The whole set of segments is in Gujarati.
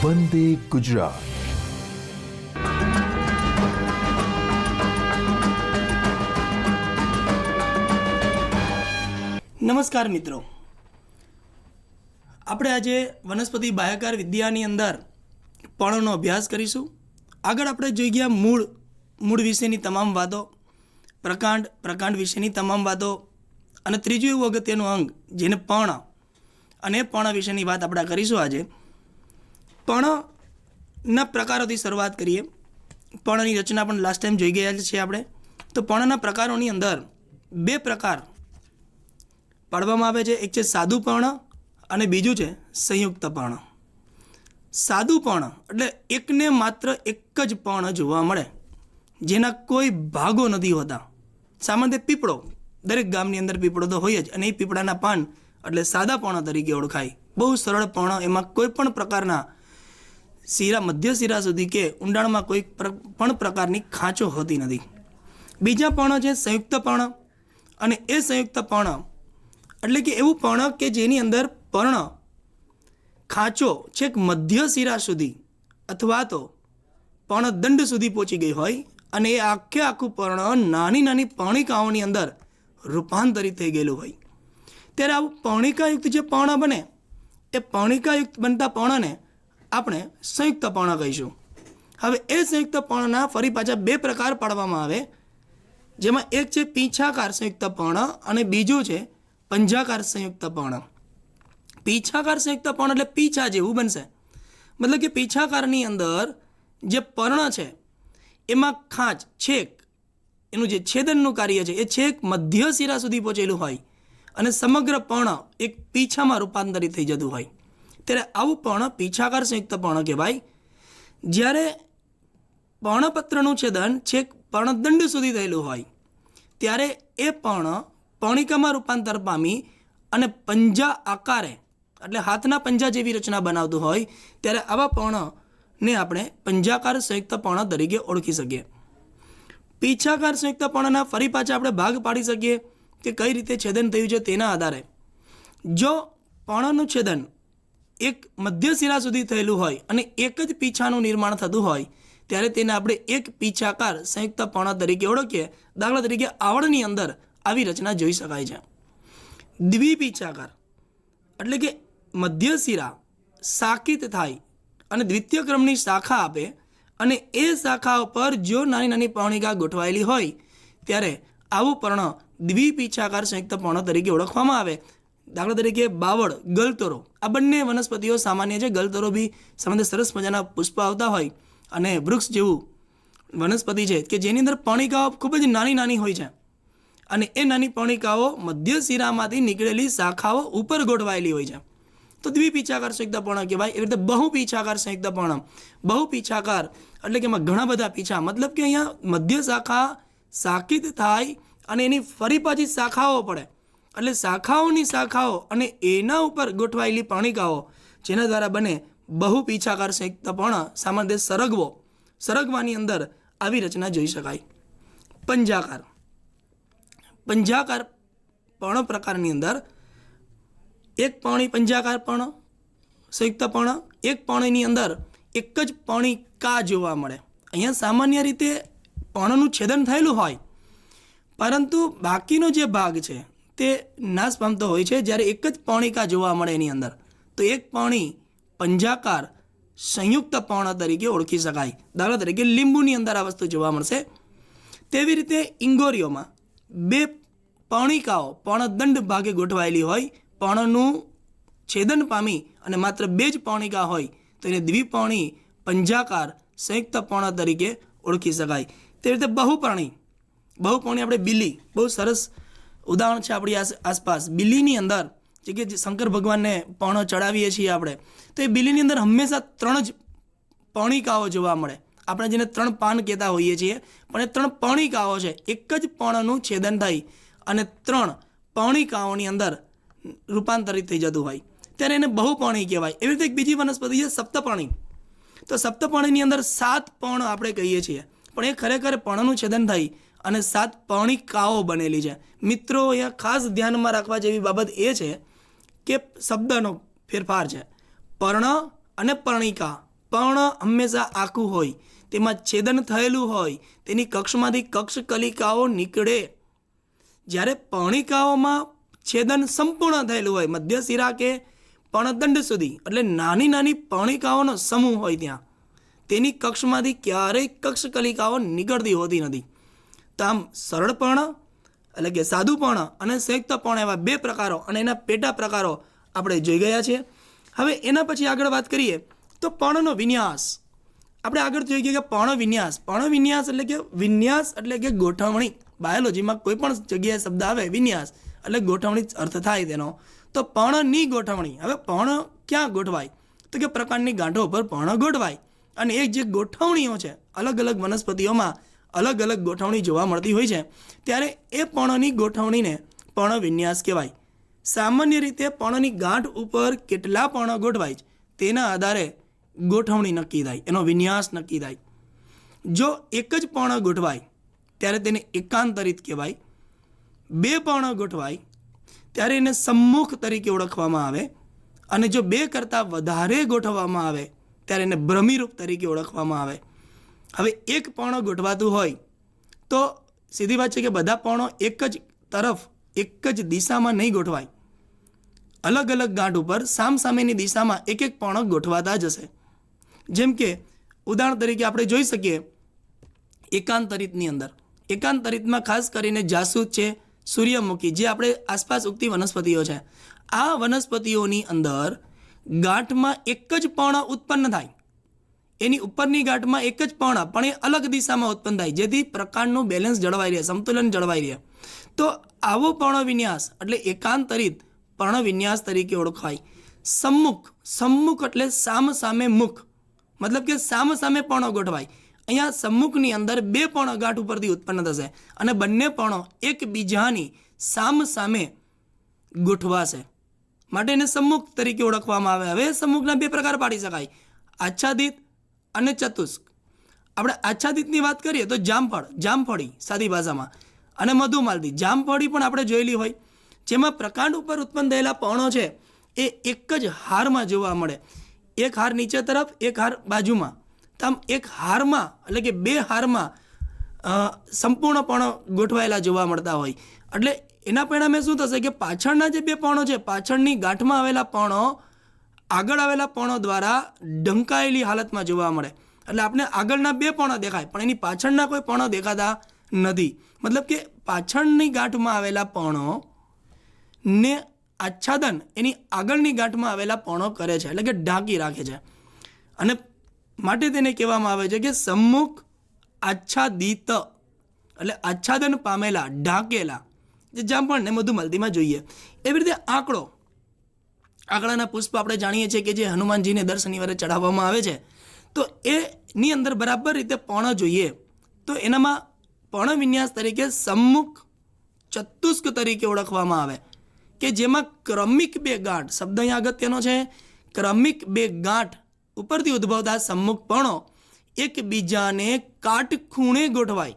વંદે ગુજરાત. નમસ્કાર મિત્રો, આપણે આજે વનસ્પતિ બાહ્યકાર વિદ્યાની અંદર પર્ણનો અભ્યાસ કરીશું. આગળ આપણે જોઈ ગયા મૂળ વિશેની તમામ વાતો, પ્રકાંડ વિશેની તમામ વાતો, અને ત્રીજું એવું અગત્યનું અંગ જેને પર્ણ, અને પર્ણ વિશેની વાત આપણે કરીશું. આજે પર્ણના પ્રકારોથી શરૂઆત કરીએ. પર્ણની રચના પણ લાસ્ટ ટાઈમ જોઈ ગયા છે આપણે. તો પર્ણના પ્રકારોની અંદર બે પ્રકાર પાડવામાં આવે છે. એક છે સાદું પર્ણ અને બીજું છે સંયુક્ત પર્ણ. સાદું પર્ણ એટલે એકને માત્ર એક જ પર્ણ જોવા મળે, જેના કોઈ ભાગો નથી હોતા. સામાન્ય પીપળો, દરેક ગામની અંદર પીપળો તો હોય જ, અને એ પીપળાના પાન એટલે સાદા પર્ણ તરીકે ઓળખાય. બહુ સરળ પર્ણ, એમાં કોઈ પણ પ્રકારના મધ્ય શિરા સુધી કે ઊંડાણમાં કોઈ પણ પ્રકારની ખાંચો હોતી નથી. બીજા પર્ણ છે સંયુક્ત પર્ણ, અને એ સંયુક્ત પર્ણ એટલે કે એવું પર્ણ કે જેની અંદર પર્ણ ખાંચો છેક મધ્ય શિરા સુધી અથવા તો પર્ણદંડ સુધી પહોંચી ગઈ હોય, અને એ આખું પર્ણ નાની નાની પર્ણિકાઓની અંદર રૂપાંતરિત થઈ ગયેલું હોય. ત્યારે આવું પર્ણિકાયુક્ત જે પર્ણ બને, એ પર્ણિકાયુક્ત બનતા પર્ણને આપણે સંયુક્ત પર્ણ કહીશું. હવે એ સંયુક્ત પર્ણના ફરી પાછા બે પ્રકાર પાડવામાં આવે, જેમાં એક છે પીંછાકાર સંયુક્ત પર્ણ અને બીજું છે પંજાકાર સંયુક્ત પર્ણ. પીંછાકાર સંયુક્ત પર્ણ એટલે પીંછા જેવું બનશે. મતલબ કે પીંછાકારની અંદર જે પર્ણ છે એમાં ખાંચ છેક એનું જે છેદનનું કાર્ય છે એ છેક મધ્ય શિરા સુધી પહોંચેલું હોય, અને સમગ્ર પર્ણ એક પીંછામાં રૂપાંતરિત થઈ જતું હોય. ત્યારે આવું પર્ણ પીંછાકાર સંયુક્ત પર્ણ કહેવાય. જ્યારે પર્ણપત્રનું છેદન છેક પર્ણદંડ સુધી થયેલું હોય, ત્યારે એ પર્ણ પર્ણિકામાં રૂપાંતર પામી અને પંજા આકારે એટલે હાથના પંજા જેવી રચના બનાવતું હોય, ત્યારે આવા પર્ણને આપણે પંજાકાર સંયુક્ત પર્ણ તરીકે ઓળખી શકીએ. પીંછાકાર સંયુક્ત પર્ણના ફરી પાછા આપણે ભાગ પાડી શકીએ કે કઈ રીતે છેદન થયું છે તેના આધારે. જો પર્ણનું છેદન એક મધ્ય શિરા સુધી થયેલું હોય અને એક જ પીંછાનું નિર્માણ થતું હોય, ત્યારે તેને આપણે એક પીંછાકાર સંયુક્ત પર્ણ તરીકે ઓળખીએ. દાખલા તરીકે આવળની અંદર આવી રચના જોઈ શકાય છે. દ્વિપીંછાકાર એટલે કે મધ્ય શિરા શાખિત થાય અને દ્વિતીય ક્રમની શાખા આપે, અને એ શાખા ઉપર જો નાની નાની પર્ણિકા ગોઠવાયેલી હોય, ત્યારે આવું પર્ણ દ્વિપીંછાકાર સંયુક્ત પર્ણ તરીકે ઓળખવામાં આવે. દાખલા તરીકે બાવળ, ગલતરો, આ બંને વનસ્પતિઓ સામાન્ય છે. ગલતરો બી સામાન્ય સરસ મજાના પુષ્પ આવતા હોય, અને વૃક્ષ જેવું વનસ્પતિ છે કે જેની અંદર પર્ણિકાઓ ખૂબ જ નાની નાની હોય છે, અને એ નાની પર્ણિકાઓ મધ્ય શિરામાંથી નીકળેલી શાખાઓ ઉપર ગોઠવાયેલી હોય છે. તો દ્વિપીંછાકાર સંયુક્ત પર્ણ કહેવાય. એવી રીતે બહુપીંછાકાર સંયુક્ત પર્ણ. બહુપીંછાકાર એટલે કે એમાં ઘણા બધા પીંછા, મતલબ કે અહીંયા મધ્ય શાખા શાખિત થાય અને એની ફરી પાછી શાખાઓ પડે, એટલે શાખાઓની શાખાઓ અને એના ઉપર ગોઠવાયેલી પર્ણિકાઓ, જેના દ્વારા બને બહુપીંછાકાર સંયુક્ત પર્ણ. સામાન્ય સરગવાની અંદર આવી રચના જોઈ શકાય. પંજાકાર પર્ણ પ્રકારની અંદર એક પર્ણી પંજાકાર પર્ણ સંયુક્ત પર્ણ, એક પર્ણની અંદર એક જ પર્ણિકા જોવા મળે. અહીંયા સામાન્ય રીતે પર્ણનું છેદન થયેલું હોય, પરંતુ બાકીનો જે ભાગ છે તે નાશ પામતો હોય છે જ્યારે એક જ પર્ણિકા જોવા મળે એની અંદર. તો એક પર્ણી પંજાકાર સંયુક્ત પર્ણ તરીકે ઓળખી શકાય. દાખલા તરીકે લીંબુની અંદર આ વસ્તુ જોવા મળશે. તેવી રીતે ઇંગોરીઓમાં બે પર્ણિકાઓ પર્ણદંડ ભાગે ગોઠવાયેલી હોય, પર્ણનું છેદન પામી અને માત્ર બે જ પર્ણિકા હોય, તો એને દ્વિપર્ણી પંજાકાર સંયુક્ત પર્ણ તરીકે ઓળખી શકાય. તેવી રીતે બહુપર્ણી આપણે બિલી, બહુ સરસ ઉદાહરણ છે આપણી આસપાસ. બિલીની અંદર જે કે શંકર ભગવાનને પર્ણ ચડાવીએ છીએ આપણે, તો એ બિલીની અંદર હંમેશા 3 જ પર્ણિકાઓ જોવા મળે. આપણે જેને 3 પાન કહેતા હોઈએ છીએ, પણ એ 3 પર્ણિકાઓ છે. એક જ પર્ણનું છેદન થઈ અને 3 પર્ણિકાઓની અંદર રૂપાંતરિત થઈ જતું હોય, ત્યારે એને બહુપર્ણી કહેવાય. એવી રીતે એક બીજી વનસ્પતિ છે સપ્તપર્ણી. તો સપ્તપર્ણીની અંદર 7 પર્ણ આપણે કહીએ છીએ, પણ એ ખરેખર પર્ણનું છેદન થઈ અને 7 પર્ણિકાઓ બનેલી છે. મિત્રો, અહીંયા ખાસ ધ્યાનમાં રાખવા જેવી બાબત એ છે કે શબ્દનો ફેરફાર છે. પર્ણ અને પર્ણિકા પર્ણ હંમેશા આખું હોય, તેમાં છેદન થયેલું હોય, તેની કક્ષમાંથી કક્ષકલિકાઓ નીકળે. જ્યારે પર્ણિકાઓમાં છેદન સંપૂર્ણ થયેલું હોય, મધ્ય શિરા કે પર્ણદંડ સુધી, એટલે નાની નાની પર્ણિકાઓનો સમૂહ હોય, ત્યાં તેની કક્ષમાંથી ક્યારેય કક્ષકલિકાઓ નીકળતી હોતી નથી. તો આમ સરળ પર્ણ એટલે કે સાદું પર્ણ અને સંયુક્ત પર્ણ એવા બે પ્રકારો અને એના પેટા પ્રકારો આપણે જોઈ ગયા છીએ. હવે એના પછી આગળ વાત કરીએ તો પર્ણનો વિન્યાસ. આપણે આગળ જોઈ ગયા કે પર્ણ વિન્યાસ એટલે કે વિન્યાસ એટલે કે ગોઠવણી. બાયોલોજીમાં કોઈ પણ જગ્યાએ શબ્દ આવે વિન્યાસ એટલે ગોઠવણી અર્થ થાય તેનો. તો પર્ણની ગોઠવણી. હવે પર્ણ ક્યાં ગોઠવાય? તો કે પ્રકાંડની ગાંઠો ઉપર પર્ણ ગોઠવાય. અને એ જે ગોઠવણીઓ છે, અલગ અલગ વનસ્પતિઓમાં અલગ અલગ ગોઠવણી જોવા મળતી હોય છે, ત્યારે એ પર્ણની ગોઠવણીને પર્ણ વિન્યાસ કહેવાય. સામાન્ય રીતે પર્ણની ગાંઠ ઉપર કેટલા પર્ણ ગોઠવાય તેના આધારે ગોઠવણી નક્કી થાય, એનો વિન્યાસ નક્કી થાય. જો એક જ પર્ણ ગોઠવાય ત્યારે તેને એકાંતરિત કહેવાય. બે પર્ણ ગોઠવાય ત્યારે એને સમ્મુખ તરીકે ઓળખવામાં આવે. અને જો બે કરતાં વધારે ગોઠવવામાં આવે ત્યારે એને ભ્રમિરૂપ તરીકે ઓળખવામાં આવે. હવે એક પર્ણ ગોઠવાતું હોય તો સીધી વાત છે કે બધા પર્ણો એક જ તરફ એક જ દિશામાં નહીં ગોઠવાય. અલગ અલગ ગાંઠ ઉપર સામસામેની દિશામાં એક એક પર્ણ ગોઠવાતા જ હશે. જેમ કે ઉદાહરણ તરીકે આપણે જોઈ શકીએ એકાંતરિતની અંદર. એકાંતરિતમાં ખાસ કરીને જાસૂદ છે, સૂર્યમુખી, જે આપણે આસપાસ ઉગતી વનસ્પતિઓ છે, આ વનસ્પતિઓની અંદર ગાંઠમાં એક જ પર્ણ ઉત્પન્ન થાય. એની ઉપરની ગાંઠમાં એક જ પર્ણ, પણ એ અલગ દિશામાં ઉત્પન્ન થાય, જેથી પ્રકાંડનું બેલેન્સ જળવાઈ રહે, સંતુલન જળવાઈ રહે. તો આવો પર્ણ વિન્યાસ એટલે એકાંતરિત પર્ણ વિન્યાસ તરીકે ઓળખાય. સમ્મુખ એટલે સામે મુખ, મતલબ કે સામે પર્ણો ગોઠવાય. અહીંયા સમ્મુખની અંદર બે પર્ણ ગાંઠ ઉપરથી ઉત્પન્ન થશે અને બંને પર્ણો એકબીજાની સામે ગોઠવાશે, માટે એને સમ્મુખ તરીકે ઓળખવામાં આવે. હવે સમ્મુખના બે પ્રકાર પાડી શકાય, આચ્છાદિત અને ચતુષ્ક. આપણે આચ્છાદિતની વાત કરીએ તો જામફળી સાદી ભાષામાં, અને મધુમાલતી. જામફળી પણ આપણે જોયેલી હોય, જેમાં પ્રકાંડ ઉપર ઉત્પન્ન થયેલા પર્ણો છે એ એક જ હારમાં જોવા મળે. એક હાર નીચે તરફ, એક હાર બાજુમાં. તો આમ એક હારમાં એટલે કે બે હારમાં સંપૂર્ણપણે ગોઠવાયેલા જોવા મળતા હોય. એટલે એના પરિણામે શું થશે કે પાછળના જે બે પર્ણો છે, પાછળની ગાંઠમાં આવેલા પર્ણો આગળ આવેલા પર્ણો દ્વારા ઢંકાયેલી હાલતમાં જોવા મળે. એટલે આપણે આગળના બે પર્ણો દેખાય પણ એની પાછળના કોઈ પર્ણો દેખાતા નથી. મતલબ કે પાછળની ગાંઠમાં આવેલા પર્ણો ને આચ્છાદન એની આગળની ગાંઠમાં આવેલા પર્ણો કરે છે, એટલે કે ઢાંકી રાખે છે. અને માટે તેને કહેવામાં આવે છે કે સમ્મુખ આચ્છાદિત, એટલે આચ્છાદન પામેલા, ઢાંકેલા, જે જામફળ ને મધુમાલતીમાં જોઈએ. એવી રીતે આંકડાના પુષ્પ આપણે જાણીએ છીએ કે જે હનુમાનજીને દર શનિવારે ચઢાવવામાં આવે છે, તો એની અંદર બરાબર રીતે પર્ણ જોઈએ તો એનામાં પર્ણ વિન્યાસ તરીકે સમ્મુખ ચતુષ્ક તરીકે ઓળખવામાં આવે, કે જેમાં ક્રમિક બે ગાંઠ, શબ્દ અહીંયા અગત્યનો છે, ક્રમિક બે ગાંઠ ઉપરથી ઉદ્ભવતા સમ્મુખ પર્ણો એકબીજાને કાટખૂણે ગોઠવાય.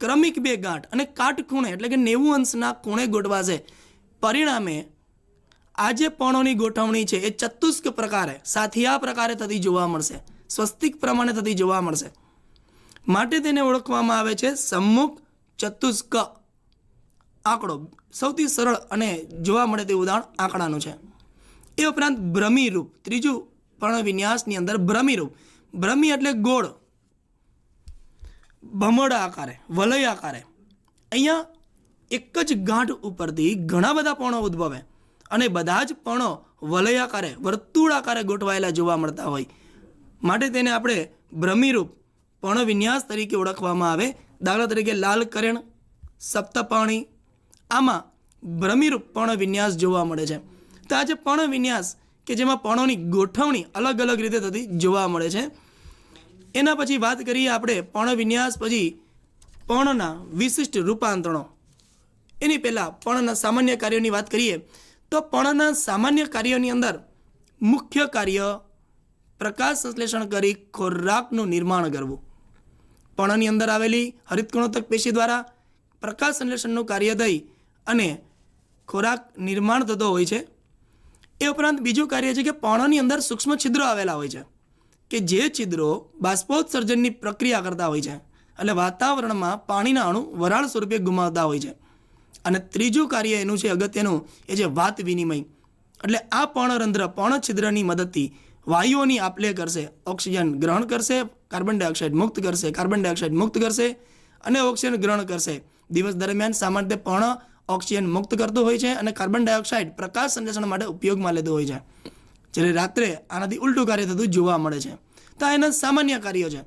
ક્રમિક બે ગાંઠ અને કાટખૂણે એટલે કે 90 અંશના ખૂણે ગોઠવાશે. પરિણામે આ જે પર્ણોની ગોઠવણી છે એ ચતુષ્ક પ્રકારે, સાથિયા પ્રકારે થતી જોવા મળશે, સ્વસ્તિક પ્રમાણે થતી જોવા મળશે. માટે તેને ઓળખવામાં આવે છે સમ્મુખ ચતુષ્ક આંકડો. સૌથી સરળ અને જોવા મળે તે ઉદાહરણ આંકડાનું છે. એ ઉપરાંત ભ્રમિરૂપ, ત્રીજું પર્ણ વિન્યાસની અંદર ભ્રમિરૂપ. ભ્રમિ એટલે ગોળ, ભમરડા આકારે, વલય આકારે. અહીંયા એક જ ગાંઠ ઉપરથી ઘણા બધા પર્ણો ઉદ્ભવે અને બધા જ પર્ણો વલય આકારે, વર્તુળ આકારે ગોઠવાયેલા જોવા મળતા હોય. માટે તેને આપણે ભ્રમિરૂપ પર્ણ વિન્યાસ તરીકે ઓળખવામાં આવે. દાખલા તરીકે લાલ કરેણ, સપ્તપર્ણી, આમાં ભ્રમિરૂપ પર્ણ વિન્યાસ જોવા મળે છે. તો આ જે પર્ણ વિન્યાસ કે જેમાં પર્ણોની ગોઠવણી અલગ અલગ રીતે થતી જોવા મળે છે. એના પછી વાત કરીએ આપણે પર્ણ વિન્યાસ પછી પર્ણના વિશિષ્ટ રૂપાંતરણો. એની પહેલાં પર્ણના સામાન્ય કાર્યોની વાત કરીએ તો પર્ણના સામાન્ય કાર્યોની અંદર મુખ્ય કાર્ય પ્રકાશ સંશ્લેષણ કરી ખોરાકનું નિર્માણ કરવું. પર્ણની અંદર આવેલી હરિતકણોત્સક પેશી દ્વારા પ્રકાશ સંશ્લેષણનું કાર્ય થઈ અને ખોરાક નિર્માણ થતો હોય છે. એ ઉપરાંત બીજું કાર્ય છે કે પર્ણની અંદર સૂક્ષ્મ છિદ્રો આવેલા હોય છે, કે જે છિદ્રો બાષ્પોત્સર્જનની પ્રક્રિયા કરતા હોય છે, એટલે વાતાવરણમાં પાણીના અણુ વરાળ સ્વરૂપે ગુમાવતા હોય છે. અને ત્રીજું કાર્ય એનું છે અગત્યનું, એ છે વાત વિનિમય. એટલે આ પર્ણરંધ્ર પર્ણછિદ્રની મદદથી વાયુઓની આપલે કરશે. ઓક્સિજન ગ્રહણ કરશે, કાર્બન ડાયોક્સાઇડ મુક્ત કરશે, કાર્બન ડાયોક્સાઇડ મુક્ત કરશે અને ઓક્સિજન ગ્રહણ કરશે. દિવસ દરમિયાન સામાન્ય રીતે પર્ણ ઓક્સિજન મુક્ત કરતો હોય છે અને કાર્બન ડાયોક્સાઇડ પ્રકાશ સંશ્લેષણ માટે ઉપયોગમાં લેતો હોય છે. જ્યારે રાત્રે આનાથી ઉલટું કાર્ય થતું જોવા મળે છે. તો આ એના સામાન્ય કાર્યો છે.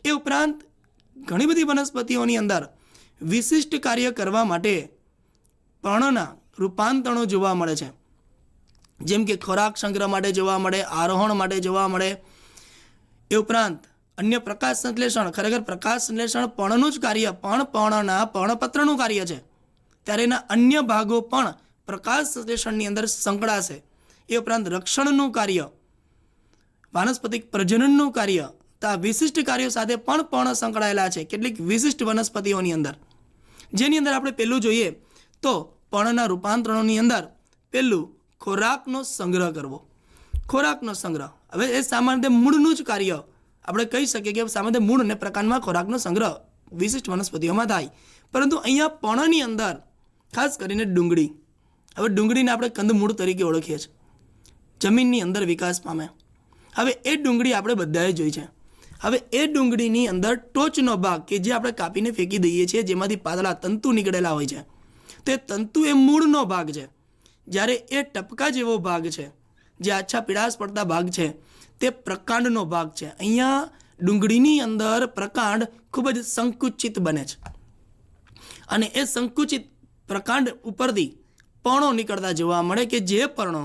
એ ઉપરાંત ઘણી બધી વનસ્પતિઓની અંદર વિશિષ્ટ કાર્ય કરવા માટે પર્ણના રૂપાંતરણો જોવા મળે છે. જેમ કે ખોરાક સંગ્રહ માટે જોવા મળે, આરોહણ માટે જોવા મળે. એ ઉપરાંત અન્ય પ્રકાશ સંશ્લેષણ, ખરેખર પ્રકાશ સંશ્લેષણ પર્ણનું જ કાર્ય, પણ પર્ણના પર્ણપત્રનું કાર્ય છે. ત્યારે એના અન્ય ભાગો પણ પ્રકાશ સંશ્લેષણની અંદર સંકળાશે. એ ઉપરાંત રક્ષણનું કાર્ય, વાનસ્પતિક પ્રજનનનું કાર્ય, તો આ વિશિષ્ટ કાર્યો સાથે પણ પર્ણ સંકળાયેલા છે કેટલીક વિશિષ્ટ વનસ્પતિઓની અંદર. જેની અંદર આપણે પહેલું જોઈએ તો પર્ણના રૂપાંતરણોની અંદર પહેલું ખોરાકનો સંગ્રહ કરવો. ખોરાકનો સંગ્રહ, હવે એ સામાન્ય મૂળનું જ કાર્ય આપણે કહી શકીએ કે સામાન્ય મૂળ અને પ્રકાંડમાં ખોરાકનો સંગ્રહ વિશિષ્ટ વનસ્પતિઓમાં થાય. પરંતુ અહીંયા પર્ણની અંદર ખાસ કરીને ડુંગળી, હવે ડુંગળીને આપણે કંદમૂળ તરીકે ઓળખીએ છીએ, જમીનની અંદર વિકાસ પામે. હવે એ ડુંગળી આપણે બધાએ જોઈ છે. હવે એ ડુંગળીની અંદર ટોચનો ભાગ કે જે આપણે કાપીને ફેંકી દઈએ છીએ, જેમાંથી પાતળા તંતુ નીકળેલા હોય છે, તે તંતુ એ મૂળનો ભાગ છે. જ્યારે એ ટપકા જેવો ભાગ છે, જે આછા પીળાશ પડતા ભાગ છે, તે પ્રકાંડનો ભાગ છે. અહીંયા ડુંગળીની અંદર પ્રકાંડ ખૂબ જ સંકુચિત બને છે અને એ સંકુચિત પ્રકાંડ ઉપરથી પર્ણો નીકળતા જોવા મળે કે જે પર્ણો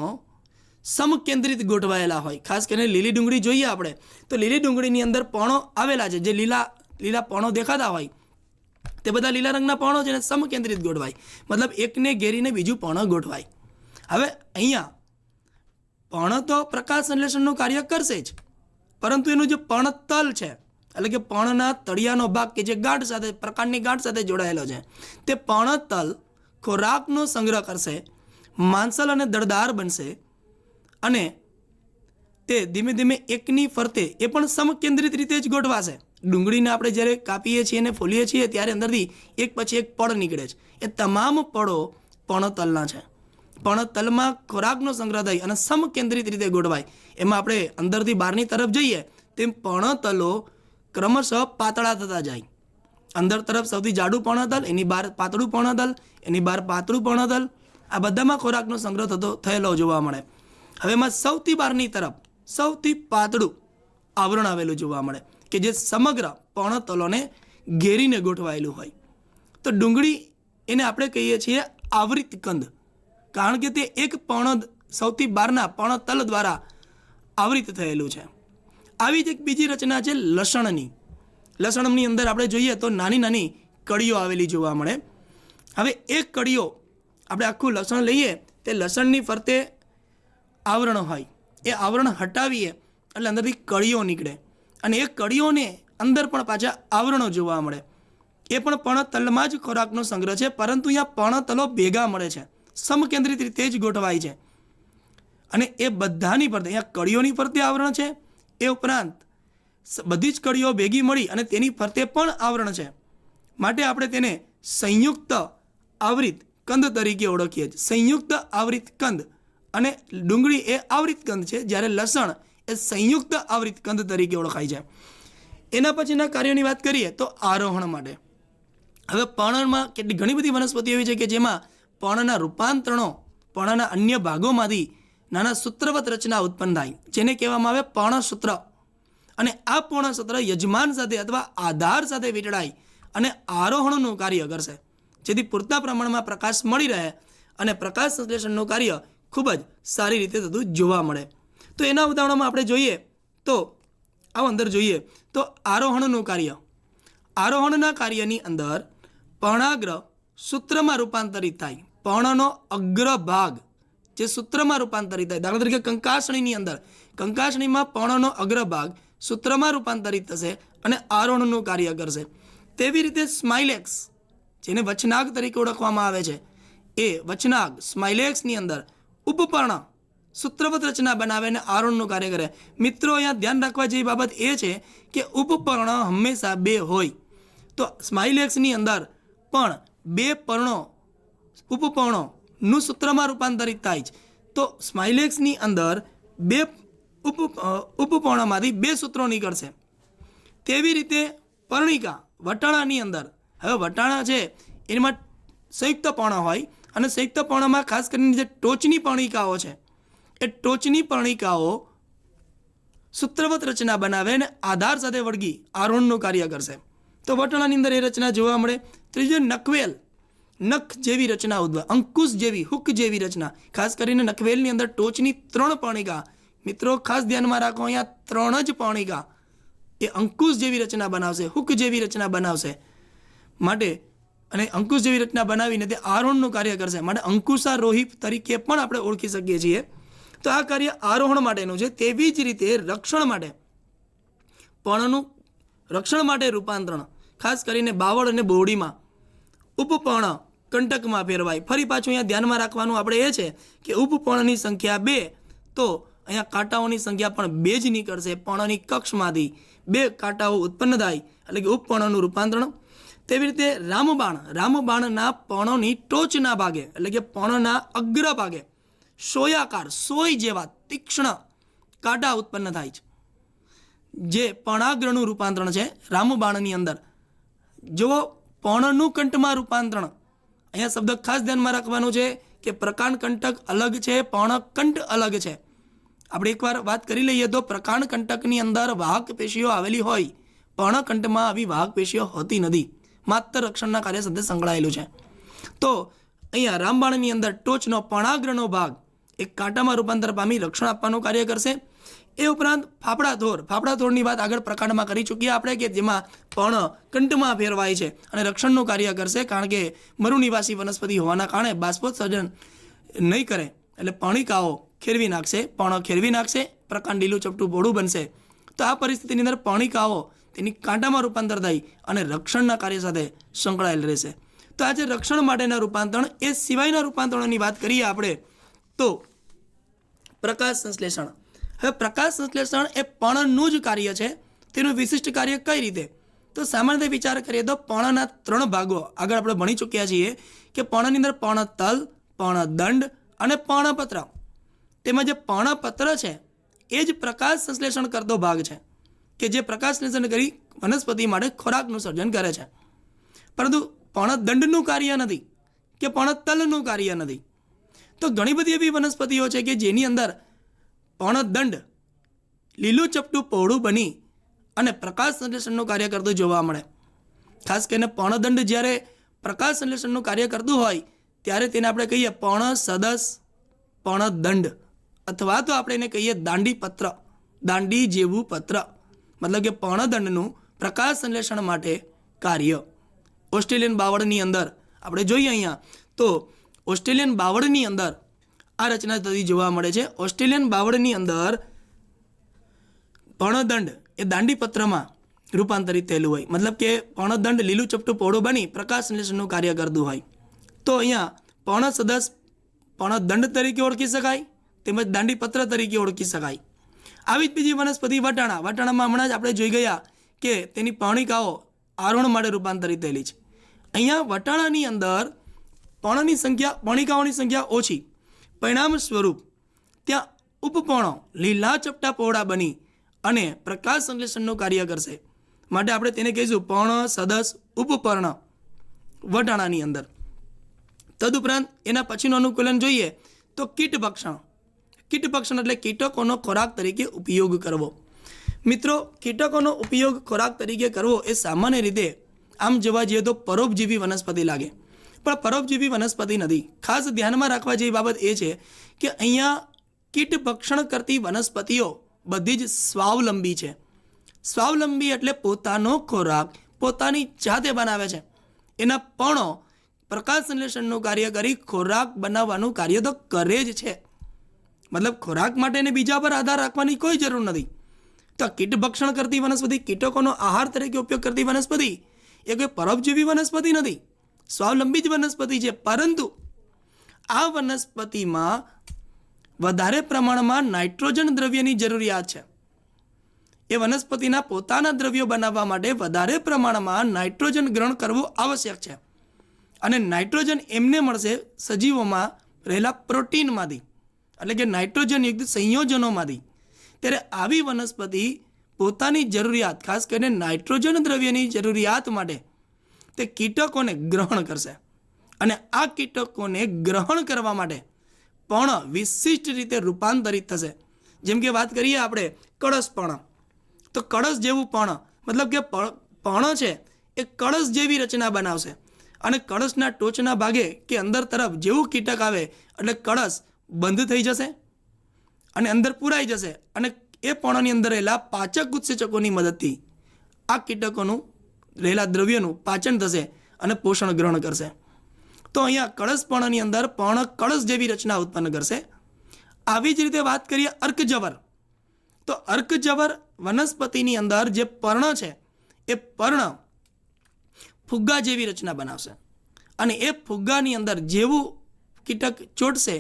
સમકેન્દ્રિત ગોઠવાયેલા હોય. ખાસ કરીને લીલી ડુંગળી જોઈએ આપણે તો લીલી ડુંગળીની અંદર પર્ણો આવેલા છે, જે લીલા પર્ણો દેખાતા હોય તે બધા લીલા રંગના પર્ણો છે ને સમકેન્દ્રિત ગોઠવાય, મતલબ એકને ઘેરીને બીજું પર્ણ ગોઠવાય. હવે અહીંયા પર્ણ તો પ્રકાશ સંશ્લેષણનું કાર્ય કરશે જ, પરંતુ એનું જે પર્ણતલ છે, એટલે કે પર્ણના તળિયાનો ભાગ કે જે ગાંઠ સાથે, પ્રકાંડની ગાંઠ સાથે જોડાયેલો છે, તે પર્ણતલ ખોરાકનો સંગ્રહ કરશે, માંસલ અને દળદાર બનશે અને તે ધીમે ધીમે એકની ફરતે એ પણ સમકેન્દ્રિત રીતે જ ગોઠવાશે. ડુંગળીને આપણે જ્યારે કાપીએ છીએ અને ફોલીએ છીએ ત્યારે અંદરથી એક પછી એક પડ નીકળે છે. એ તમામ પડો પર્ણતલના છે. પર્ણતલમાં ખોરાકનો સંગ્રહ થાય અને સમકેન્દ્રિત રીતે ગોઠવાય. એમાં આપણે અંદરથી બહારની તરફ જઈએ તેમ પર્ણતલો ક્રમશઃ પાતળા થતા જાય. અંદર તરફ સૌથી જાડું પર્ણતલ, એની બહાર પાતળું પર્ણતલ, એની બહાર પાતળું પર્ણતલ, આ બધામાં ખોરાકનો સંગ્રહ થયેલો જોવા મળે. હવે એમાં સૌથી બહારની તરફ સૌથી પાતળું આવરણ આવેલું જોવા મળે કે જે સમગ્ર પર્ણતલોને ઘેરીને ગોઠવાયેલું હોય. તો ડુંગળી એને આપણે કહીએ છીએ આવૃત કંદ, કારણ કે તે એક સૌથી બહારના પર્ણતલ દ્વારા આવૃત થયેલું છે. આવી જ એક બીજી રચના છે લસણની. લસણની અંદર આપણે જોઈએ તો નાની નાની કળીઓ આવેલી જોવા મળે. હવે એ કળીઓ, આપણે આખું લસણ લઈએ તે લસણની ફરતે આવરણ હોય, એ આવરણ હટાવીએ એટલે અંદરથી કળીઓ નીકળે અને એ કળીઓને અંદર પણ પાછા આવરણો જોવા મળે. એ પણ પર્ણતલમાં જ ખોરાકનો સંગ્રહ છે, પરંતુ અહીંયા પર્ણતલો ભેગા મળે છે, સમકેન્દ્રિત રીતે જ ગોઠવાય છે. અને એ બધાની ફરતે, અહીંયા કળીઓની ફરતે આવરણ છે, એ ઉપરાંત બધી જ કળીઓ ભેગી મળી અને તેની ફરતે પણ આવરણ છે. માટે આપણે તેને સંયુક્ત આવૃત કંદ તરીકે ઓળખીએ છીએ. સંયુક્ત આવૃત કંદ, અને ડુંગળી એ આવૃત કંદ છે, જ્યારે લસણ એ સંયુક્ત આવૃત કંદ તરીકે ઓળખાય છે. એના પછીના કાર્યોની વાત કરીએ તો આરોહણ માટે. હવે પર્ણમાં ઘણી બધી વનસ્પતિઓ એવી છે કે જેમાં પર્ણના રૂપાંતરણો, પર્ણના અન્ય ભાગોમાંથી નાના સૂત્રવત રચના ઉત્પન્ન થાય, જેને કહેવામાં આવે પર્ણસૂત્ર. અને આ પર્ણસૂત્ર યજમાન સાથે અથવા આધાર સાથે વીંટળાય અને આરોહણનું કાર્ય કરશે, જેથી પૂરતા પ્રમાણમાં પ્રકાશ મળી રહે અને પ્રકાશ સંશ્લેષણનું કાર્ય ખૂબ જ સારી રીતે થતું જોવા મળે. તો એના ઉદાહરણોમાં આપણે જોઈએ તો અંદર જોઈએ તો આરોહણનું કાર્ય. આરોહણના કાર્યની અંદર પર્ણાગ્ર સૂત્રમાં રૂપાંતરિત થાય. પર્ણનો અગ્રભાગ જે સૂત્રમાં રૂપાંતરિત થાય, દાખલા તરીકે કંકાસણીની અંદર, કંકાસણીમાં પર્ણનો અગ્રભાગ સૂત્રમાં રૂપાંતરિત થશે અને આરોહણનું કાર્ય કરશે. તેવી રીતે સ્માઇલેક્સ, જેને વચનાગ તરીકે ઓળખવામાં આવે છે, એ વચનાગ સ્માઇલેક્સની અંદર ઉપપર્ણ સૂત્રવત રચના બનાવે અને આરોહણનું કાર્ય કરે. મિત્રો, અહીંયા ધ્યાન રાખવા જેવી બાબત એ છે કે ઉપપર્ણ હંમેશા 2 હોય. તો સ્માઇલેક્સની અંદર પણ 2 પર્ણો ઉપપર્ણોનું સૂત્રમાં રૂપાંતરિત થાય છે. તો સ્માઇલેક્સની અંદર 2 ઉપપર્ણમાંથી 2 સૂત્રો નીકળશે. તેવી રીતે પર્ણિકા વટાણાની અંદર, હવે વટાણા છે એમાં સંયુક્ત પર્ણ હોય અને સંયુક્ત પર્ણમાં ખાસ કરીને જે ટોચની પર્ણિકાઓ છે એ ટોચની પર્ણિકાઓ સૂત્રવત રચના બનાવે અને આધાર સાથે વળગી આરોહણનું કાર્ય કરશે. તો વટાણાની અંદર એ રચના જોવા મળે. ત્રીજું નખવેલ, નખ જેવી રચના ઉદ્ભવે, અંકુશ જેવી, હુક જેવી રચના. ખાસ કરીને નખવેલની અંદર ટોચની 3 પર્ણિકા, મિત્રો ખાસ ધ્યાનમાં રાખો, અહીંયા 3 જ પર્ણિકા એ અંકુશ જેવી રચના બનાવશે, હુક જેવી રચના બનાવશે માટે, અને અંકુશ જેવી રચના બનાવીને તે આરોહણનું કાર્ય કરશે માટે અંકુશારોહી તરીકે પણ આપણે ઓળખી શકીએ છીએ. તો આ કાર્ય આરોહણ માટેનું છે. તેવી જ રીતે રક્ષણ માટે, પર્ણનું રક્ષણ માટે રૂપાંતરણ, ખાસ કરીને બાવળ અને બોરડીમાં ઉપપર્ણ કંટકમાં ફેરવાય. ફરી પાછું અહીંયા ધ્યાનમાં રાખવાનું આપણે એ છે કે ઉપપર્ણની સંખ્યા 2, તો અહીંયા કાંટાઓની સંખ્યા પણ 2 જ નીકળશે. પર્ણની કક્ષમાંથી 2 કાંટાઓ ઉત્પન્ન થાય એટલે કે ઉપપર્ણનું રૂપાંતરણ. તેવી રીતે રામબાણ, રામબાણના પર્ણોની ટોચના ભાગે એટલે કે પર્ણના અગ્રભાગે સોયાકાર, સોય જેવા તીક્ષ્ણ કાંટા ઉત્પન્ન થાય છે, જે પર્ણાગ્રનું રૂપાંતરણ છે રામબાણની અંદર. જો પર્ણનું કંઠમાં રૂપાંતરણ, અહીંયા શબ્દ ખાસ ધ્યાનમાં રાખવાનું છે કે પ્રકાંડ કંટક અલગ છે, પર્ણકંઠ અલગ છે. આપણે એકવાર વાત કરી લઈએ તો પ્રકાંડ કંટકની અંદર વાહક પેશીઓ આવેલી હોય, પર્ણકંઠમાં આવી વાહક પેશીઓ હોતી નથી, માત્ર રક્ષણના કાર્ય સાથે સંકળાયેલું છે. તો અહીંયા રામબાણની અંદર ટોચનો પર્ણાગ્રનો ભાગ એક કાંટામાં રૂપાંતર પામી રક્ષણ આપવાનું કાર્ય કરશે. એ ઉપરાંત ફાફડાથોરની વાત આગળ પ્રકાંડમાં કરી ચૂક્યા આપણે, કે જેમાં પર્ણ કંઠમાં ફેરવાય છે અને રક્ષણનું કાર્ય કરશે. કારણ કે મરુનિવાસી વનસ્પતિ હોવાના કારણે બાષ્પોત્સર્જન નહીં કરે એટલે પર્ણિકાઓ ખેરવી નાખશે, પર્ણ ખેરવી નાખશે, પ્રકાંડ લીલું ચપટું બોળું બનશે. તો આ પરિસ્થિતિની અંદર પર્ણિકાઓ તેની કાંટામાં રૂપાંતર થાય અને રક્ષણના કાર્ય સાથે સંકળાયેલ રહેશે. તો આજે રક્ષણ માટેના રૂપાંતરણ, એ સિવાયના રૂપાંતરણોની વાત કરીએ આપણે તો પ્રકાશ સંશ્લેષણ. હવે પ્રકાશ સંશ્લેષણ એ પર્ણનું જ કાર્ય છે. તેનું વિશિષ્ટ કાર્ય કઈ રીતે? તો સામાન્ય રીતે વિચાર કરીએ તો પર્ણના 3 ભાગો આગળ આપણે ભણી ચૂક્યા છીએ કે પર્ણની અંદર પર્ણતલ, પર્ણદંડ અને પર્ણપત્ર. તેમાં જે પર્ણપત્ર છે એ જ પ્રકાશ સંશ્લેષણ કરતો ભાગ છે કે જે પ્રકાશ સંશ્લેષણ કરી વનસ્પતિ માટે ખોરાકનું સર્જન કરે છે. પરંતુ પર્ણદંડનું કાર્ય નથી કે પર્ણતલનું કાર્ય નથી. તો ઘણી બધી એવી વનસ્પતિઓ છે કે જેની અંદર પર્ણદંડ લીલું ચપટું પહોળું બની અને પ્રકાશ સંશ્લેષણનું કાર્ય કરતું જોવા મળે. ખાસ કરીને પર્ણદંડ જ્યારે પ્રકાશ સંશ્લેષણનું કાર્ય કરતું હોય ત્યારે તેને આપણે કહીએ પર્ણસદસ પર્ણદંડ, અથવા તો આપણે એને કહીએ દાંડીપત્ર, દાંડી જેવું પત્ર. મતલબ કે પર્ણદંડનું પ્રકાશ સંશ્લેષણ માટે કાર્ય. ઓસ્ટ્રેલિયન બાવળની અંદર આપણે જોઈએ અહીંયા તો ઓસ્ટ્રેલિયન બાવળની અંદર આ રચના થતી જોવા મળે છે. ઓસ્ટ્રેલિયન બાવળની અંદર પર્ણદંડ એ દાંડીપત્રમાં રૂપાંતરિત થયેલું હોય, મતલબ કે પર્ણદંડ લીલું ચપટું પહોળું બની પ્રકાશ સંશ્લેષણનું કાર્ય કરતું હોય. તો અહીંયા પર્ણસદસ પર્ણદંડ તરીકે ઓળખી શકાય, તેમજ દાંડીપત્ર તરીકે ઓળખી શકાય. આવી જ બીજી વનસ્પતિ વટાણામાં હમણાં જ આપણે જોઈ ગયા કે તેની પર્ણિકાઓ આરોહણ માટે રૂપાંતરિત થયેલી છે. અહીંયા વટાણાની અંદર પર્ણની સંખ્યા, પર્ણિકાઓની સંખ્યા ઓછી, પરિણામ સ્વરૂપ ત્યાં ઉપપર્ણો લીલા ચપટા પહોળા બની અને પ્રકાશ સંશ્લેષણનું કાર્ય કરશે. માટે આપણે તેને કહીશું પર્ણ સદસ ઉપપર્ણ વટાણાની અંદર. તદુપરાંત એના પછીનું અનુકૂલન જોઈએ તો કીટભક્ષણ. કીટભક્ષણ એટલે કીટકોનો ખોરાક તરીકે ઉપયોગ કરવો. મિત્રો, કીટકોનો ઉપયોગ ખોરાક તરીકે કરવો એ સામાન્ય રીતે આમ જોવા જઈએ તો પરોપજીવી વનસ્પતિ લાગે, પણ પરોપજીવી વનસ્પતિ નથી. ખાસ ધ્યાનમાં રાખવા જેવી બાબત એ છે કે અહીંયા કીટભક્ષણ કરતી વનસ્પતિઓ બધી જ સ્વાવલંબી છે. સ્વાવલંબી એટલે પોતાનો ખોરાક પોતાની જાતે બનાવે છે. એના પર્ણો પ્રકાશ સંશ્લેષણનું કાર્ય કરી ખોરાક બનાવવાનું કાર્ય તો કરે જ છે. મતલબ ખોરાક માટે એને બીજા પર આધાર રાખવાની કોઈ જરૂર નથી. તો કીટભક્ષણ કરતી વનસ્પતિ, કીટકોનો આહાર તરીકે ઉપયોગ કરતી વનસ્પતિ એ કોઈ પરોપજીવી વનસ્પતિ નથી, સ્વાવલંબી જ વનસ્પતિ છે. પરંતુ આ વનસ્પતિમાં વધારે પ્રમાણમાં નાઇટ્રોજન દ્રવ્યની જરૂરિયાત છે. એ વનસ્પતિના પોતાના દ્રવ્યો બનાવવા માટે વધારે પ્રમાણમાં નાઇટ્રોજન ગ્રહણ કરવું આવશ્યક છે. અને નાઇટ્રોજન એમને મળશે સજીવોમાં રહેલા પ્રોટીનમાંથી, એટલે કે નાઇટ્રોજનયુક્ત સંયોજનોમાંથી. ત્યારે આવી વનસ્પતિ પોતાની જરૂરિયાત, ખાસ કરીને નાઇટ્રોજન દ્રવ્યની જરૂરિયાત માટે તે કીટકોને ગ્રહણ કરશે. અને આ કીટકોને ગ્રહણ કરવા માટે પર્ણ વિશિષ્ટ રીતે રૂપાંતરિત થશે. જેમ કે વાત કરીએ આપણે કળશ પર્ણ, તો કળશ જેવું પર્ણ, મતલબ કે પર્ણ છે એ કળશ જેવી રચના બનાવશે. અને કળશના ટોચના ભાગે કે અંદર તરફ જેવું કીટક આવે એટલે કળશ બંધ થઈ જશે અને અંદર પૂરાઈ જશે. અને એ પર્ણની અંદર રહેલા પાચક ઉત્સેચકોની મદદથી આ કીટકોનું રહેલા દ્રવ્યનું પાચન થશે અને પોષણ ગ્રહણ કરશે. તો અહીંયા કળશ પર્ણની અંદર પર્ણ કળશ જેવી રચના ઉત્પન્ન કરશે. આવી જ રીતે વાત કરીએ અર્કજવર, તો અર્કજવર વનસ્પતિની અંદર જે પર્ણ છે એ પર્ણ ફુગ્ગા જેવી રચના બનાવશે. અને એ ફુગ્ગાની અંદર જેવું કીટક ચોંટશે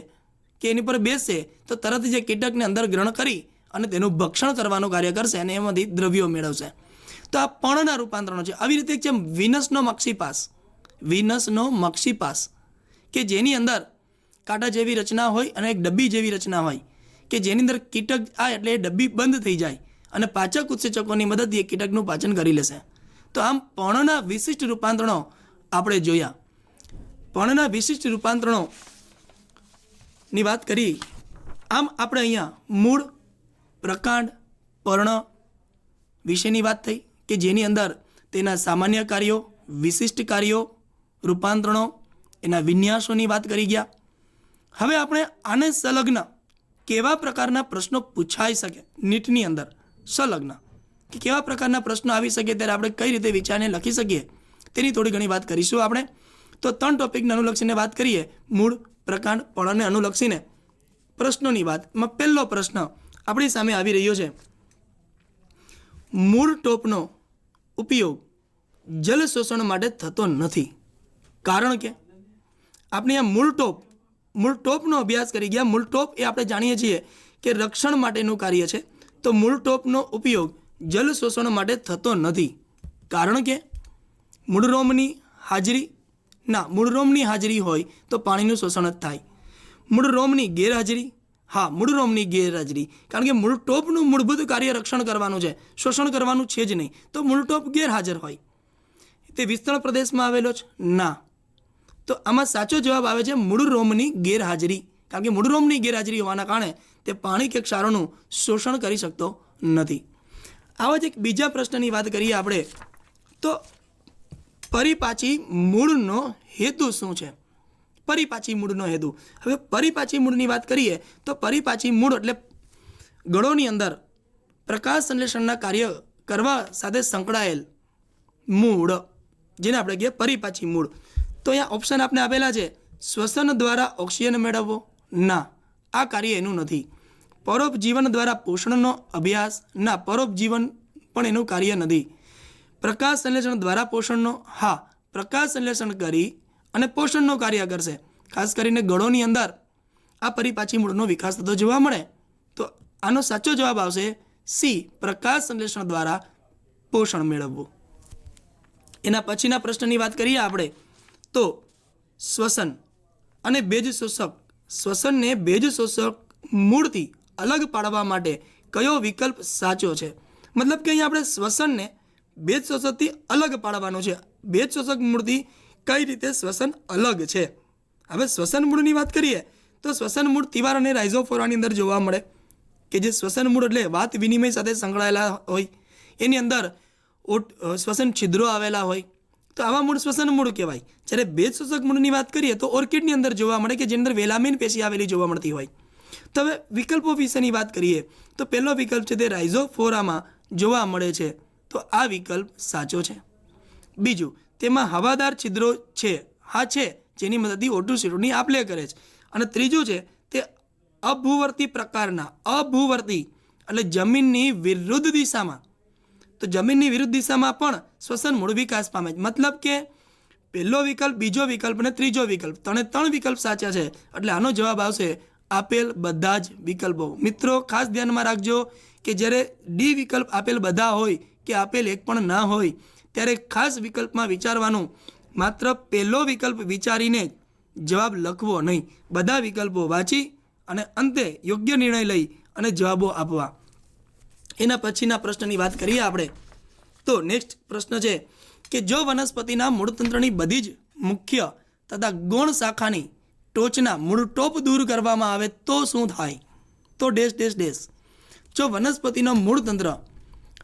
કે એની પર બેસશે તો તરત જ કીટકને અંદર ગ્રહણ કરી અને તેનું ભક્ષણ કરવાનું કાર્ય કરશે અને એમાંથી દ્રવ્યો મેળવશે. તો આ પર્ણના રૂપાંતરણો છે. આવી રીતે જેમ વિનસનો મક્ષીપાસ કે જેની અંદર કાંટા જેવી રચના હોય અને એક ડબ્બી જેવી રચના હોય કે જેની અંદર કીટક આવે એટલે એ ડબ્બી બંધ થઈ જાય અને પાચક ઉત્સેચકોની મદદથી એ કીટકનું પાચન કરી લેશે. તો આમ પર્ણના વિશિષ્ટ રૂપાંતરણો આપણે જોયા. પર્ણના વિશિષ્ટ રૂપાંતરણોની વાત કરી. આમ આપણે અહીંયા મૂળ, પ્રકાંડ, પર્ણ વિશેની વાત થઈ કે જેની અંદર તેના સામાન્ય કાર્યો, વિશિષ્ટ કાર્યો, રૂપાંતરણો, એના વિન્યાસોની વાત કરી ગયા. હવે આપણે આને સંલગ્ન કેવા પ્રકારના પ્રશ્નો પૂછાઈ શકે નીટની અંદર, સંલગ્ન કે કેવા પ્રકારના પ્રશ્નો આવી શકે ત્યારે આપણે કઈ રીતે વિચારને લખી શકીએ તેની થોડી ઘણી વાત કરીશું આપણે. તો 3 ટોપિકને અનુલક્ષીને વાત કરીએ, મૂળ, પ્રકાંડ, પર્ણને અનુલક્ષીને પ્રશ્નોની વાત. એમાં પહેલો પ્રશ્ન આપણી સામે આવી રહ્યો છે. મૂળ ટોપનો ઉપયોગ જલ શોષણ માટે થતો નથી, કારણ કે આપણે આ મૂળ ટોપનો અભ્યાસ કરી ગયા. મૂળ ટોપ એ આપણે જાણીએ છીએ કે રક્ષણ માટેનું કાર્ય છે. તો મૂળ ટોપનો ઉપયોગ જલ શોષણ માટે થતો નથી, કારણ કે મૂળરોમની હાજરી હોય તો પાણીનું શોષણ જ થાય. મૂળરોમની ગેરહાજરી, કારણ કે મૂળ ટોપનું મૂળભૂત કાર્ય રક્ષણ કરવાનું છે, શોષણ કરવાનું છે જ નહીં. તો મૂળ ટોપ ગેરહાજર હોય તે વિસ્તરણ પ્રદેશમાં આવેલો છે ના. તો આમાં સાચો જવાબ આવે છે મૂળરોમની ગેરહાજરી, કારણ કે મૂળરોમની ગેરહાજરી હોવાના કારણે તે પાણી કે ક્ષારોનું શોષણ કરી શકતો નથી. આવા જ એક બીજા પ્રશ્નની વાત કરીએ આપણે, તો પરિપાચી મૂળનો હેતુ શું છે? પરિપાચી મૂળનો હેતુ. હવે પરિપાચી મૂળની વાત કરીએ તો પરિપાચી મૂળ એટલે ગળોની અંદર પ્રકાશ સંશ્લેષણના કાર્ય કરવા સાથે સંકળાયેલ મૂળ, જેને આપણે કહીએ પરિપાચી મૂળ. તો અહીંયા ઓપ્શન આપણે આપેલા છે. શ્વસન દ્વારા ઓક્સિજન મેળવવો, ના, આ કાર્ય એનું નથી. પરોપજીવન દ્વારા પોષણનો અભ્યાસ, ના, પરોપજીવન પણ એનું કાર્ય નથી. પ્રકાશ સંશ્લેષણ દ્વારા પોષણનો, હા, પ્રકાશ સંશ્લેષણ કરી અને પોષણનું કાર્ય કરશે. ખાસ કરીને ગળોની અંદર આ પરિપાચી મૂળનો વિકાસ થતો જોવા મળે. તો આનો સાચો જવાબ આવશે સી, પ્રકાશ સંશ્લેષણ દ્વારા પોષણ મેળવવું. એના પછીના પ્રશ્નની વાત કરીએ આપણે તો શ્વસન અને ભેજ શોષક, શ્વસનને ભેજ શોષક મૂળથી અલગ પાડવા માટે કયો વિકલ્પ સાચો છે? મતલબ કે અહીંયા આપણે શ્વસનને ભેજ શોષકથી અલગ પાડવાનું છે. ભેજ શોષક મૂળથી કઈ રીતે શ્વસન અલગ છે? હવે શ્વસન મૂળની વાત કરીએ તો શ્વસન મૂળ તિવાર અને રાઇઝોફોરાની અંદર જોવા મળે કે જે શ્વસન મૂળ એટલે વાત વિનિમય સાથે સંકળાયેલા હોય, એની અંદર શ્વસન છિદ્રો આવેલા હોય, તો આવા મૂળ શ્વસન મૂળ કહેવાય. જ્યારે ભેજ શોષક મૂળની વાત કરીએ તો ઓર્કિડની અંદર જોવા મળે કે જેની અંદર વેલામિન પેશી આવેલી જોવા મળતી હોય. તો હવે વિકલ્પો વિશેની વાત કરીએ તો પહેલો વિકલ્પ છે તે રાઇઝોફોરામાં જોવા મળે છે, તો આ વિકલ્પ સાચો છે. બીજું, તેમાં હવાદાર છિદ્રો છે, હા છે, જેની મદદથી O2 CO2ની આપ લે કરે છે. અને ત્રીજું છે તે અભૂવર્તી પ્રકારના, અભૂવર્તી એટલે જમીનની વિરુદ્ધ દિશામાં, તો જમીનની વિરુદ્ધ દિશામાં પણ શ્વસન મૂળ વિકાસ પામે છે. મતલબ કે પહેલો વિકલ્પ, બીજો વિકલ્પ અને ત્રીજો વિકલ્પ, 3 વિકલ્પ સાચા છે. એટલે આનો જવાબ આવશે આપેલ બધા જ વિકલ્પો. મિત્રો ખાસ ધ્યાનમાં રાખજો કે જ્યારે ડી વિકલ્પ આપેલ બધા હોય કે આપેલ એક પણ ના હોય ત્યારે ખાસ વિકલ્પમાં વિચારવાનું, માત્ર પહેલો વિકલ્પ વિચારીને જવાબ લખવો નહીં. બધા વિકલ્પો વાંચી અને અંતે યોગ્ય નિર્ણય લઈ અને જવાબો આપવા. એના પછીના પ્રશ્નની વાત કરીએ આપણે તો નેક્સ્ટ પ્રશ્ન છે કે જો વનસ્પતિના મૂળતંત્રની બધી જ મુખ્ય તથા ગૌણ શાખાની ટોચના મૂળ ટોપ દૂર કરવામાં આવે તો શું થાય? તો ડેશ ડેશ ડેશ. જો વનસ્પતિનો મૂળતંત્ર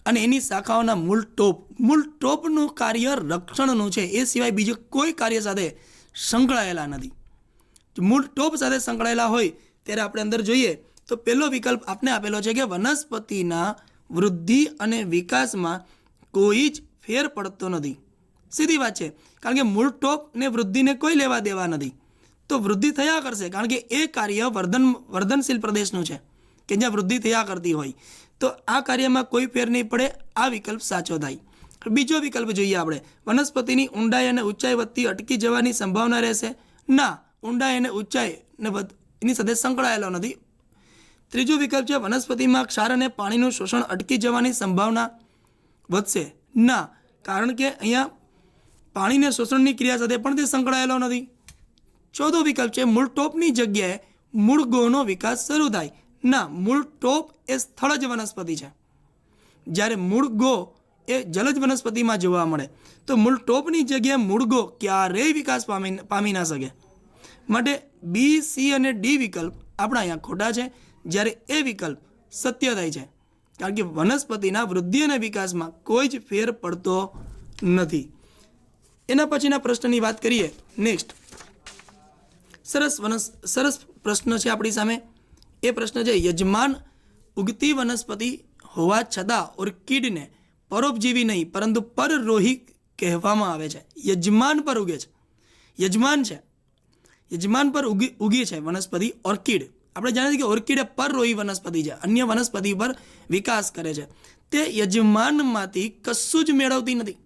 અને એની શાખાઓના મૂળ ટોપનું કાર્ય રક્ષણનું છે, એ સિવાય બીજું કોઈ કાર્ય સાથે સંકળાયેલા નથી. મૂળ ટોપ સાથે સંકળાયેલા હોય ત્યારે આપણે અંદર જોઈએ તો પહેલો વિકલ્પ આપણે આપેલો છે કે વનસ્પતિના વૃદ્ધિ અને વિકાસમાં કોઈ જ ફેર પડતો નથી. સીધી વાત છે, કારણ કે મૂળ ટોપ ને વૃદ્ધિને કોઈ લેવા દેવા નથી. તો વૃદ્ધિ થયા કરશે, કારણ કે એ કાર્ય વર્ધનશીલ પ્રદેશનું છે કે જ્યાં વૃદ્ધિ થયા કરતી હોય. તો આ કાર્યમાં કોઈ ફેર નહીં પડે. આ વિકલ્પ સાચો થાય. બીજો વિકલ્પ જોઈએ આપણે, વનસ્પતિની ઊંડાઈ અને ઊંચાઈ વધતી અટકી જવાની સંભાવના રહેશે. ના, ઊંડાઈ અને ઊંચાઈ એની સાથે સંકળાયેલો નથી. ત્રીજો વિકલ્પ છે વનસ્પતિમાં ક્ષાર અને પાણીનું શોષણ અટકી જવાની સંભાવના વધશે. ના, કારણ કે અહીંયા પાણીને શોષણની ક્રિયા સાથે પણ તે સંકળાયેલો નથી. ચોથો વિકલ્પ છે મૂળ ટોપની જગ્યાએ મૂળ ગૌનો વિકાસ શરૂ થાય. ના, મૂળ ટોપ એ સ્થળજ વનસ્પતિ છે, જ્યારે મૂળ ગો એ જલજ વનસ્પતિમાં જોવા મળે. તો મૂળ ટોપની જગ્યાએ મૂળ ગો ક્યારેય વિકાસ પામી ના શકે. માટે બી, સી અને ડી વિકલ્પ આપણા અહીંયા ખોટા છે, જ્યારે એ વિકલ્પ સત્ય થાય છે, કારણ કે વનસ્પતિના વૃદ્ધિ અને વિકાસમાં કોઈ જ ફેર પડતો નથી. એના પછીના પ્રશ્નની વાત કરીએ. નેક્સ્ટ સરસ પ્રશ્ન છે આપણી સામે. એ પ્રશ્ન છે યજમાન ઉગતી વનસ્પતિ હોવા છતાં ઓર્કિડને પરોપજીવી નહીં પરંતુ પરરોહી કહેવામાં આવે છે. યજમાન પર ઉગે છે, યજમાન પર ઉગી છે વનસ્પતિ ઓર્કિડ. આપણે જાણીએ છીએ કે ઓર્કિડ એ પરરોહી વનસ્પતિ છે, અન્ય વનસ્પતિ પર વિકાસ કરે છે. તે યજમાનમાંથી કશું જ મેળવતી નથી.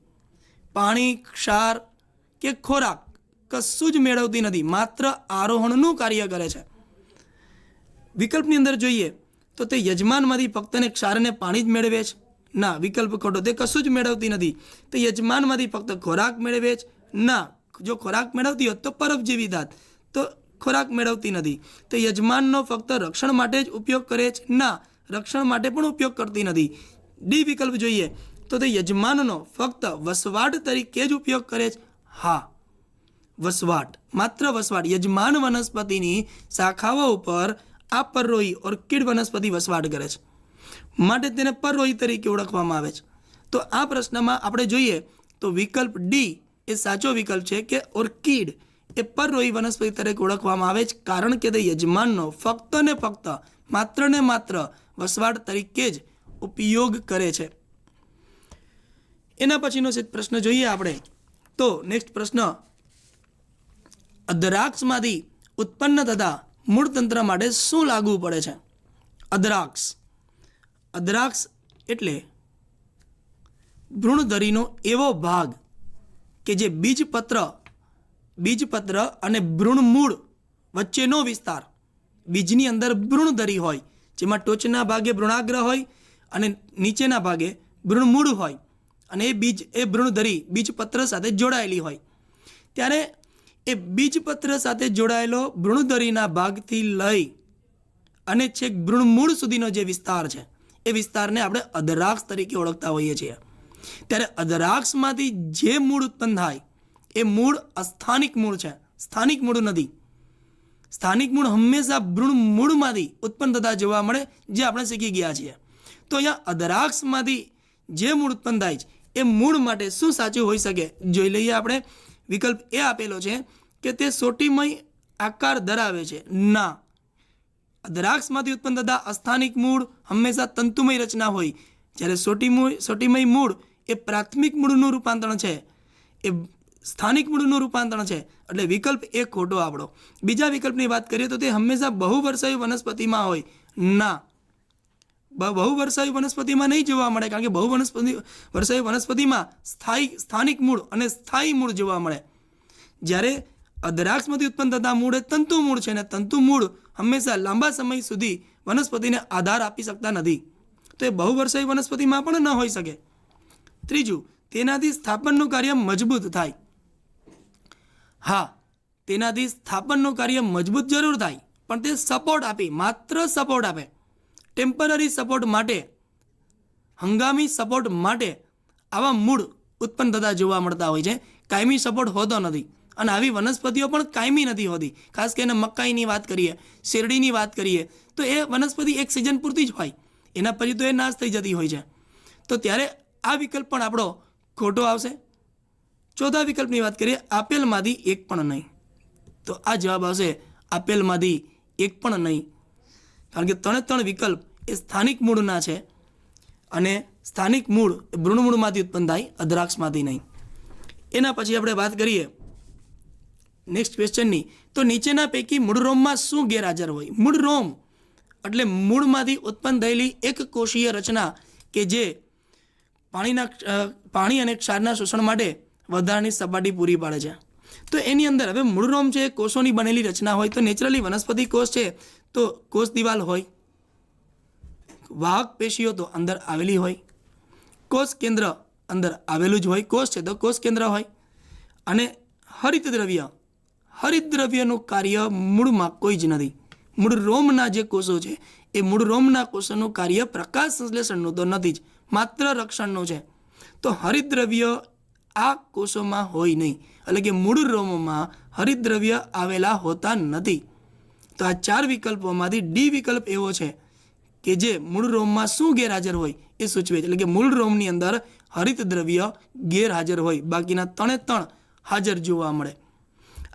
પાણી, ક્ષાર કે ખોરાક કશું જ મેળવતી નથી, માત્ર આરોહણનું કાર્ય કરે છે. વિકલ્પની અંદર જોઈએ તો તે યજમાનમાંથી ફક્ત ને ક્ષાર અને પાણી જ મેળવે છે. ના, વિકલ્પ ખોટો. તે કશું જ મેળવતી નથી. તે યજમાનમાંથી ફક્ત ખોરાક મેળવે છે. ના, જો ખોરાક મેળવતી હોત તો પરોપજીવી થાત. તો ખોરાક મેળવતી નથી. તે યજમાનનો ફક્ત રક્ષણ માટે જ ઉપયોગ કરે છે. ના, રક્ષણ માટે પણ ઉપયોગ કરતી નથી. ડી વિકલ્પ જોઈએ તો તે યજમાનનો ફક્ત વસવાટ તરીકે જ ઉપયોગ કરે છે. હા, વસવાટ, માત્ર વસવાટ. યજમાન વનસ્પતિની શાખાઓ ઉપર આ પરરોહી ઓર્કિડ વનસ્પતિ વસવાટ કરે છે, માટે તેને પરરોહી તરીકે ઓળખવામાં આવે છે. તો આ પ્રશ્નમાં આપણે જોઈએ તો વિકલ્પ ડી એ સાચો વિકલ્પ છે કે ઓર્કિડ એ પરરોહી વનસ્પતિ તરીકે ઓળખવામાં આવે છે, કારણ કે તે યજમાનનો ફક્ત ને ફક્ત માત્ર ને માત્ર વસવાટ તરીકે જ ઉપયોગ કરે છે. એના પછીનો પ્રશ્ન જોઈએ આપણે તો નેક્સ્ટ પ્રશ્ન, અધરાક્ષમાંથી ઉત્પન્ન થતા મૂળતંત્ર માટે શું લાગુ પડે છે? અધરાક્ષ એટલે ભ્રૂણધરીનો એવો ભાગ કે જે બીજપત્ર અને ભ્રૂણમૂળ વચ્ચેનો વિસ્તાર. બીજની અંદર ભ્રૂણધરી હોય, જેમાં ટોચના ભાગે ભ્રૂણાગ્ર હોય અને નીચેના ભાગે ભ્રૂણમૂળ હોય, અને એ ભ્રૂણધરી બીજપત્ર સાથે જોડાયેલી હોય. ત્યારે એ બીજપત્ર સાથે જોડાયેલો ભ્રૂણધરીના ભાગથી લઈ અને છેક ભ્રૂણમૂળ સુધીનો જે વિસ્તાર છે એ વિસ્તારને આપણે અધરાક્ષ તરીકે ઓળખતા હોઈએ છીએ. ત્યારે અધરાક્ષમાંથી જે મૂળ ઉત્પન્ન થાય એ મૂળ અસ્થાનિક મૂળ છે, સ્થાનિક મૂળ નથી. સ્થાનિક મૂળ હંમેશા ભ્રૂણમૂળમાંથી ઉત્પન્ન થતા જોવા મળે, જે આપણે શીખી ગયા છીએ. તો અહીંયા અધરાક્ષમાંથી જે મૂળ ઉત્પન્ન થાય છે એ મૂળ માટે શું સાચું હોઈ શકે? જોઈ લઈએ આપણે. વિકલ્પ એ આપેલો છે કે તે સોટીમય આકાર ધરાવે છે. ના, અધરાક્ષમાંથી ઉત્પન્ન થતા અસ્થાનિક મૂળ હંમેશા તંતુમય રચના હોય, જ્યારે સોટીમય મૂળ એ પ્રાથમિક મૂળનું રૂપાંતરણ છે, એ સ્થાનિક મૂળનું રૂપાંતરણ છે. એટલે વિકલ્પ એ ખોટો આપણો. બીજા વિકલ્પની વાત કરીએ તો તે હંમેશા બહુવર્ષાયુ વનસ્પતિમાં હોય. ના, બહુવર્ષાયુ વનસ્પતિમાં નહીં જોવા મળે, કારણ કે બહુવર્ષાયુ વનસ્પતિમાં સ્થાનિક મૂળ અને સ્થાયી મૂળ જોવા મળે, જ્યારે અધરાક્ષમાંથી ઉત્પન્ન થતા મૂળ એ તંતુ મૂળ છે, અને તંતુ મૂળ હંમેશા લાંબા સમય સુધી વનસ્પતિને આધાર આપી શકતા નથી, તો એ બહુવર્ષીય વનસ્પતિમાં પણ ન હોઈ શકે. ત્રીજું, તેનાથી સ્થાપનનું કાર્ય મજબૂત થાય. હા, તેનાથી સ્થાપનનું કાર્ય મજબૂત જરૂર થાય, પણ તે સપોર્ટ આપે, માત્ર સપોર્ટ આપે. ટેમ્પરરી સપોર્ટ માટે, હંગામી સપોર્ટ માટે આવા મૂળ ઉત્પન્ન થતા જોવા મળતા હોય છે. કાયમી સપોર્ટ હોતો નથી, અને આવી વનસ્પતિઓ પણ કાયમી નથી હોતી. ખાસ કરીને મકાઈની વાત કરીએ, શેરડીની વાત કરીએ, તો એ વનસ્પતિ એક સિઝન પૂરતી જ હોય, એના પછી તો એ નાશ થઈ જતી હોય છે. તો ત્યારે આ વિકલ્પ પણ આપણો ખોટો આવશે. ચોથા વિકલ્પની વાત કરીએ, આપેલમાંથી એક પણ નહીં. તો આ જવાબ આવશે આપેલમાંથી એક પણ નહીં, કારણ કે ત્રણ વિકલ્પ એ સ્થાનિક મૂળના છે, અને સ્થાનિક મૂળ એ ભ્રૂણમૂળમાંથી ઉત્પન્ન થાય, અદ્રાક્ષમાંથી નહીં. એના પછી આપણે વાત કરીએ નેક્સ્ટ ક્વેશ્ચનની, તો નીચેના પૈકી મૂળરોમમાં શું ગેરહાજર હોય? મૂળરોમ એટલે મૂળમાંથી ઉત્પન્ન થયેલી એક કોષીય રચના કે જે પાણી અને ક્ષારના શોષણ માટે વધારાની સપાટી પૂરી પાડે છે. તો એની અંદર હવે મૂળરોમ છે, કોષોની બનેલી રચના હોય. તો નેચરલી વનસ્પતિ કોષ છે તો કોષ દિવાલ હોય, વાહક પેશીઓ તો અંદર આવેલી હોય, કોષ કેન્દ્ર અંદર આવેલું જ હોય, કોષ છે તો કોષ કેન્દ્ર હોય, અને હરિતદ્રવ્યનું કાર્ય મૂળમાં કોઈ જ નથી. મૂળરોમના જે કોષો છે એ મૂળરોમના કોષોનું કાર્ય પ્રકાશ સંશ્લેષણનું તો નથી જ, માત્ર રક્ષણનું છે. તો હરિતદ્રવ્ય આ કોષોમાં હોય નહીં, એટલે કે મૂળરોમમાં હરિતદ્રવ્ય આવેલા હોતા નથી. તો આ 4 વિકલ્પોમાંથી ડી વિકલ્પ એવો છે કે જે મૂળરોમમાં શું ગેરહાજર હોય એ સૂચવે છે, એટલે કે મૂળરોમની અંદર હરિતદ્રવ્ય ગેરહાજર હોય, બાકીના 3 હાજર જોવા મળે.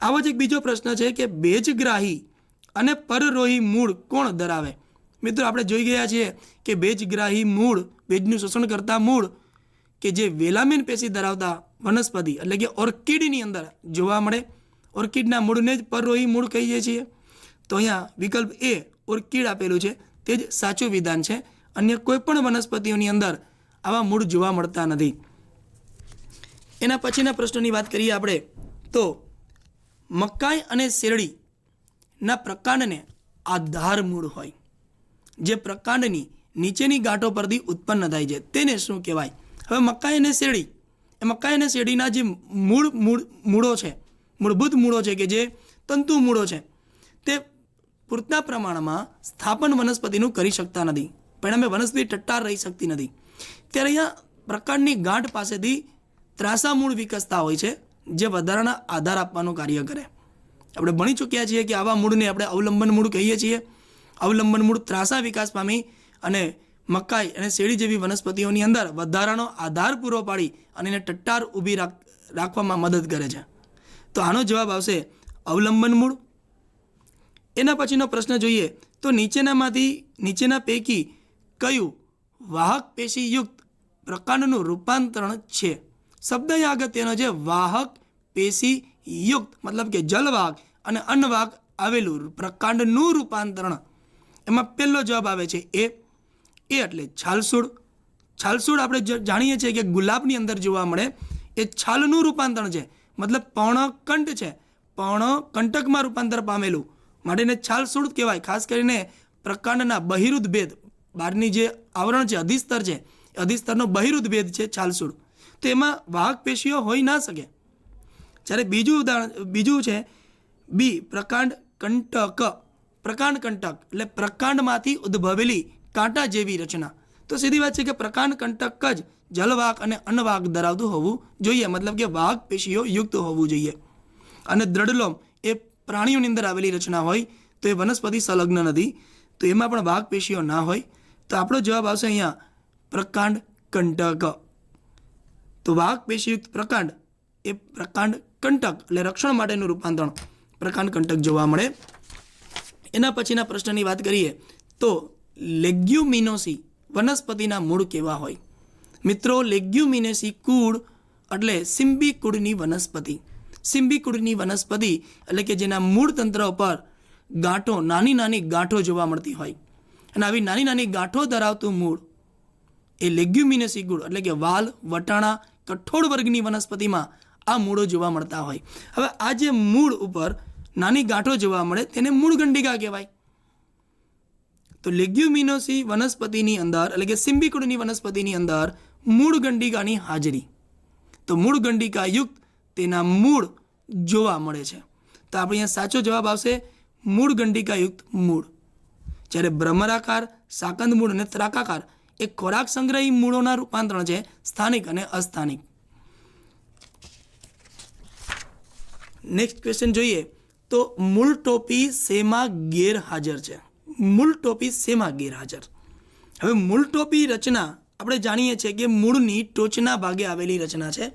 આવો જ એક બીજો પ્રશ્ન છે કે ભેજગ્રાહી અને પરરોહી મૂળ કોણ ધરાવે? મિત્રો, આપણે જોઈ ગયા છીએ કે ભેજગ્રાહી મૂળ, ભેજનું શોષણ કરતા મૂળ કે જે વેલામિન પેશી ધરાવતા વનસ્પતિ એટલે કે ઓર્કિડની અંદર જોવા મળે. ઓર્કિડના મૂળને જ પરરોહી મૂળ કહીએ છીએ. તો અહીંયા વિકલ્પ એ ઓર્કિડ આપેલું છે તે જ સાચું વિધાન છે. અન્ય કોઈ પણ વનસ્પતિઓની અંદર આવા મૂળ જોવા મળતા નથી. એના પછીના પ્રશ્નોની વાત કરીએ આપણે, તો મકાઈ અને શેરડીના પ્રકાંડને આધાર મૂળ હોય, જે પ્રકાંડની નીચેની ગાંઠો પરથી ઉત્પન્ન થાય છે તેને શું કહેવાય? હવે મકાઈ અને શેરડીના જે મૂળો છે, મૂળભૂત મૂળો છે કે જે તંતુ મૂળો છે, તે પૂરતા પ્રમાણમાં સ્થાપન વનસ્પતિનું કરી શકતા નથી, પરિણામે વનસ્પતિ ટટ્ટાર રહી શકતી નથી. ત્યારે અહીંયા પ્રકાંડની ગાંઠ પાસેથી ત્રાંસા મૂળ વિકસતા હોય છે, જે વધારાના આધાર આપવાનું કાર્ય કરે. આપણે ભણી ચૂક્યા છીએ કે આવા મૂળને આપણે અવલંબન મૂળ કહીએ છીએ. અવલંબન મૂળ ત્રાંસા વિકાસ પામી અને મકાઈ અને શેરડી જેવી વનસ્પતિઓની અંદર વધારાનો આધાર પૂરો પાડી અને એને ટટ્ટાર ઊભી રાખવામાં મદદ કરે છે. તો આનો જવાબ આવશે અવલંબન મૂળ. એના પછીનો પ્રશ્ન જોઈએ, તો નીચેના પૈકી કયું વાહક પેશીયુક્ત પ્રકાંડનું રૂપાંતરણ છે? શબ્દ અગત્યનો છે, વાહક પેશીયુક્ત, મતલબ કે જલવાહક અને અન્નવાહક આવેલું પ્રકાંડનું રૂપાંતરણ. એમાં પહેલો જવાબ આવે છે એ એટલે છાલસૂળ. છાલસૂળ આપણે જાણીએ છીએ કે ગુલાબની અંદર જોવા મળે, એ છાલનું રૂપાંતરણ છે, મતલબ પર્ણકંઠ છે, પર્ણકંટકમાં રૂપાંતર પામેલું માટે એને છાલસૂળ કહેવાય. ખાસ કરીને પ્રકાંડના બહિરુદ્ધ ભેદ, બહારની જે આવરણ છે, અધિસ્તર છે, અધિસ્તરનો બહિરુદ્ધ ભેદ છે છાલસૂળ, તો એમાં વાહક પેશીઓ હોઈ ના શકે. જ્યારે બીજું છે બી પ્રકાંડ કંટક. પ્રકાંડ કંટક એટલે પ્રકાંડમાંથી ઉદ્ભવેલી કાંટા જેવી રચના. તો સીધી વાત છે કે પ્રકાંડ કંટક જ જલવાહક અને અન્નવાહક ધરાવતું હોવું જોઈએ, મતલબ કે વાહક પેશીઓ યુક્ત હોવું જોઈએ. અને દ્રઢલોમ એ પ્રાણીઓની અંદર આવેલી રચના હોય તો એ વનસ્પતિ સંલગ્ન નથી, તો એમાં પણ વાહક પેશીઓ ના હોય. તો આપણો જવાબ આવશે અહીંયા પ્રકાંડ કંટક. તો વાહક પેશીયુક્ત પ્રકાંડ એ પ્રકાંડ કંટક એટલે રક્ષણ માટેનું રૂપાંતરણ પ્રકાંડ કંટક જોવા મળે. એના પછીના પ્રશ્નની વાત કરીએ તો લેગ્યુમિનોસી વનસ્પતિના મૂળ કેવા હોય? મિત્રો, લેગ્યુમિનેસી કુળ એટલે સિમ્બી કુળની વનસ્પતિ. સિમ્બી કુળની વનસ્પતિ એટલે કે જેના મૂળ તંત્ર ઉપર ગાંઠો, નાની નાની ગાંઠો જોવા મળતી હોય, અને આવી નાની નાની ગાંઠો ધરાવતું મૂળ એ લેગ્યુમિનેસી કુળ એટલે કે વાલ, વટાણા, કઠોળ વર્ગની વનસ્પતિમાં આ મૂળો જોવા મળતા હોય. હવે આ જે મૂળ ઉપર નાની ગાંઠો જોવા મળે તેને મૂળગંડિકા કહેવાય. તો લેગ્યુમિનોસી વનસ્પતિની અંદર એટલે કે સિમ્બિકુડની વનસ્પતિની અંદર મૂળ ગંડિકાની હાજરી, તો મૂળ ગંડિકાયુક્ત તેના મૂળ જોવા મળે છે. તો આપણે અહીંયા સાચો જવાબ આવશે મૂળ ગંડિકાયુક્ત મૂળ. જ્યારે ભ્રમરાકાર, સાકંદ મૂળ અને ત્રાકાકાર એ ખોરાક સંગ્રહી મૂળોના રૂપાંતરણ છે, સ્થાનિક અને અસ્થાનિક. નેક્સ્ટ ક્વેશ્ચન જોઈએ તો મૂળ ટોપી શેમાં ગેરહાજર છે? મૂળ ટોપી શેમાં ગેરહાજર? હવે મૂળ ટોપી રચના આપણે જાણીએ છીએ કે મૂળની ટોચના ભાગે આવેલી રચના છે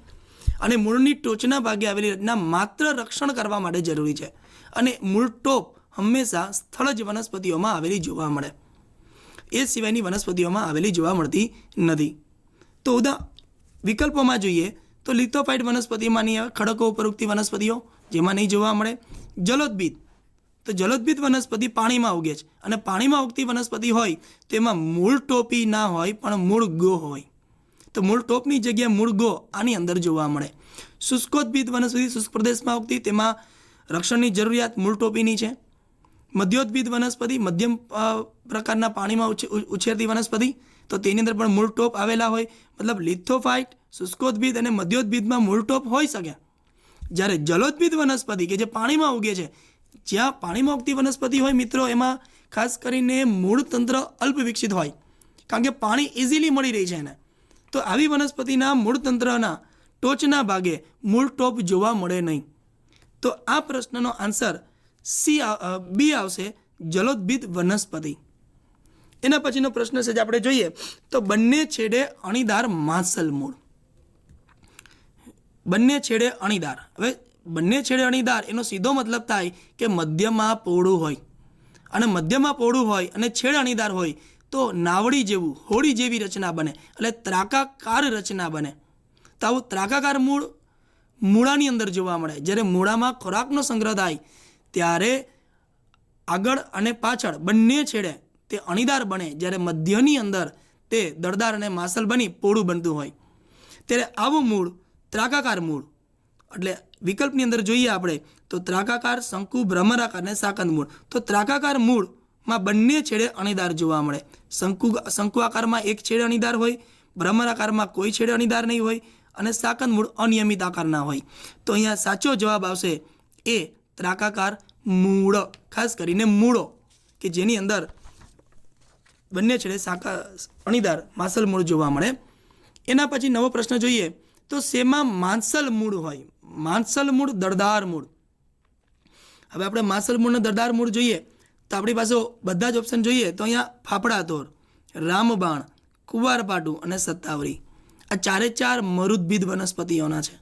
અને મૂળની ટોચના ભાગે આવેલી રચના માત્ર રક્ષણ કરવા માટે જરૂરી છે અને મૂળ ટોપ હંમેશા સ્થળજ વનસ્પતિઓમાં આવેલી જોવા મળે, એ સિવાયની વનસ્પતિઓમાં આવેલી જોવા મળતી નથી. તો વિકલ્પોમાં જોઈએ તો લિથોફાઇટ વનસ્પતિમાંની ખડકો ઉપર ઉગતી વનસ્પતિઓ જેમાં નહીં જોવા મળે. જલોદબીજ, તો જલોદબીજ વનસ્પતિ પાણીમાં ઉગે છે અને પાણીમાં ઉગતી વનસ્પતિ હોય તો એમાં મૂળ ટોપી ના હોય પણ મૂળ ગો હોય, તો મૂળ ટોપની જગ્યાએ મૂળ ગો આની અંદર જોવા મળે. શુષ્કોદબીજ વનસ્પતિ શુષ્ક પ્રદેશમાં ઉગતી, તેમાં રક્ષણની જરૂરિયાત મૂળ ટોપીની છે. મધ્યોદબીજ વનસ્પતિ મધ્યમ પ્રકારના પાણીમાં ઉછેરતી વનસ્પતિ, તો તેની અંદર પણ મૂળ ટોપ આવેલા હોય. મતલબ લિથોફાઇટ, શુષ્કોદબીજ અને મધ્યોદબીજમાં મૂળ ટોપ હોઈ શકે. જ્યારે જલોદબીજ વનસ્પતિ કે જે પાણીમાં ઉગે છે, જ્યાં પાણીમાં ઉગતી વનસ્પતિ હોય મિત્રો, એમાં ખાસ કરીને મૂળ તંત્ર અલ્પ વિકસિત હોય કારણ કે પાણી ઇઝીલી મળી રહી છે એને. તો આવી વનસ્પતિના મૂળ તંત્રના ટોચના ભાગે મૂળ ટોપ જોવા મળે નહીં. તો આ પ્રશ્નનો આન્સર બી આવશે, જલોદબીજ વનસ્પતિ. એના પછીનો પ્રશ્ન છે જે આપણે જોઈએ તો બંને છેડે અણીદાર માસલ મૂળ. બંને છેડે અણીદાર, હવે બંને છેડે અણીદાર એનો સીધો મતલબ થાય કે મધ્યમાં પહોળું હોય, અને મધ્યમાં પહોળું હોય અને છેડે અણીદાર હોય તો નાવડી જેવું, હોડી જેવી રચના બને, એટલે ત્રાકાકાર રચના બને. તો આવું ત્રાકાકાર મૂળ મૂળાની અંદર જોવા મળે. જ્યારે મૂળામાં ખોરાકનો સંગ્રહ થાય ત્યારે આગળ અને પાછળ બંને છેડે તે અણીદાર બને, જ્યારે મધ્યની અંદર તે દળદાર અને માસલ બની પહોળું બનતું હોય. ત્યારે આવું મૂળ ત્રાકાકાર મૂળ, એટલે વિકલ્પની અંદર જોઈએ આપણે તો ત્રાકાકાર, શંકુ, ભ્રમરાકાર અને સાકંદ મૂળ. તો ત્રાકાકાર મૂળમાં બંને છેડે અણીદાર જોવા મળે. શંકુ આકારમાં એક છેડે અણીદાર હોય, ભ્રમરાકારમાં કોઈ છેડે અણીદાર નહીં હોય અને સાકંદ મૂળ અનિયમિત આકારના હોય. તો અહીંયા સાચો જવાબ આવશે એ ત્રાકાકાર મૂળ, ખાસ કરીને મૂળો કે જેની અંદર બંને છેડે અણીદાર માસલ મૂળ જોવા મળે. એના પછી નવો પ્રશ્ન જોઈએ તો શેમાં માંસલ મૂળ હોય? માંસલ મૂળ, દળદાર મૂળ. હવે આપણે માંસલ મૂળ અને દળદાર મૂળ જોઈએ તો આપણી પાસે બધા જ ઓપ્શન જોઈએ તો અહીંયા ફાફડાતોર, રામબાણ, કુંવારપાટું અને સત્તાવરી, આ ચારે ચાર મરુદ્ભિદ વનસ્પતિઓના છે.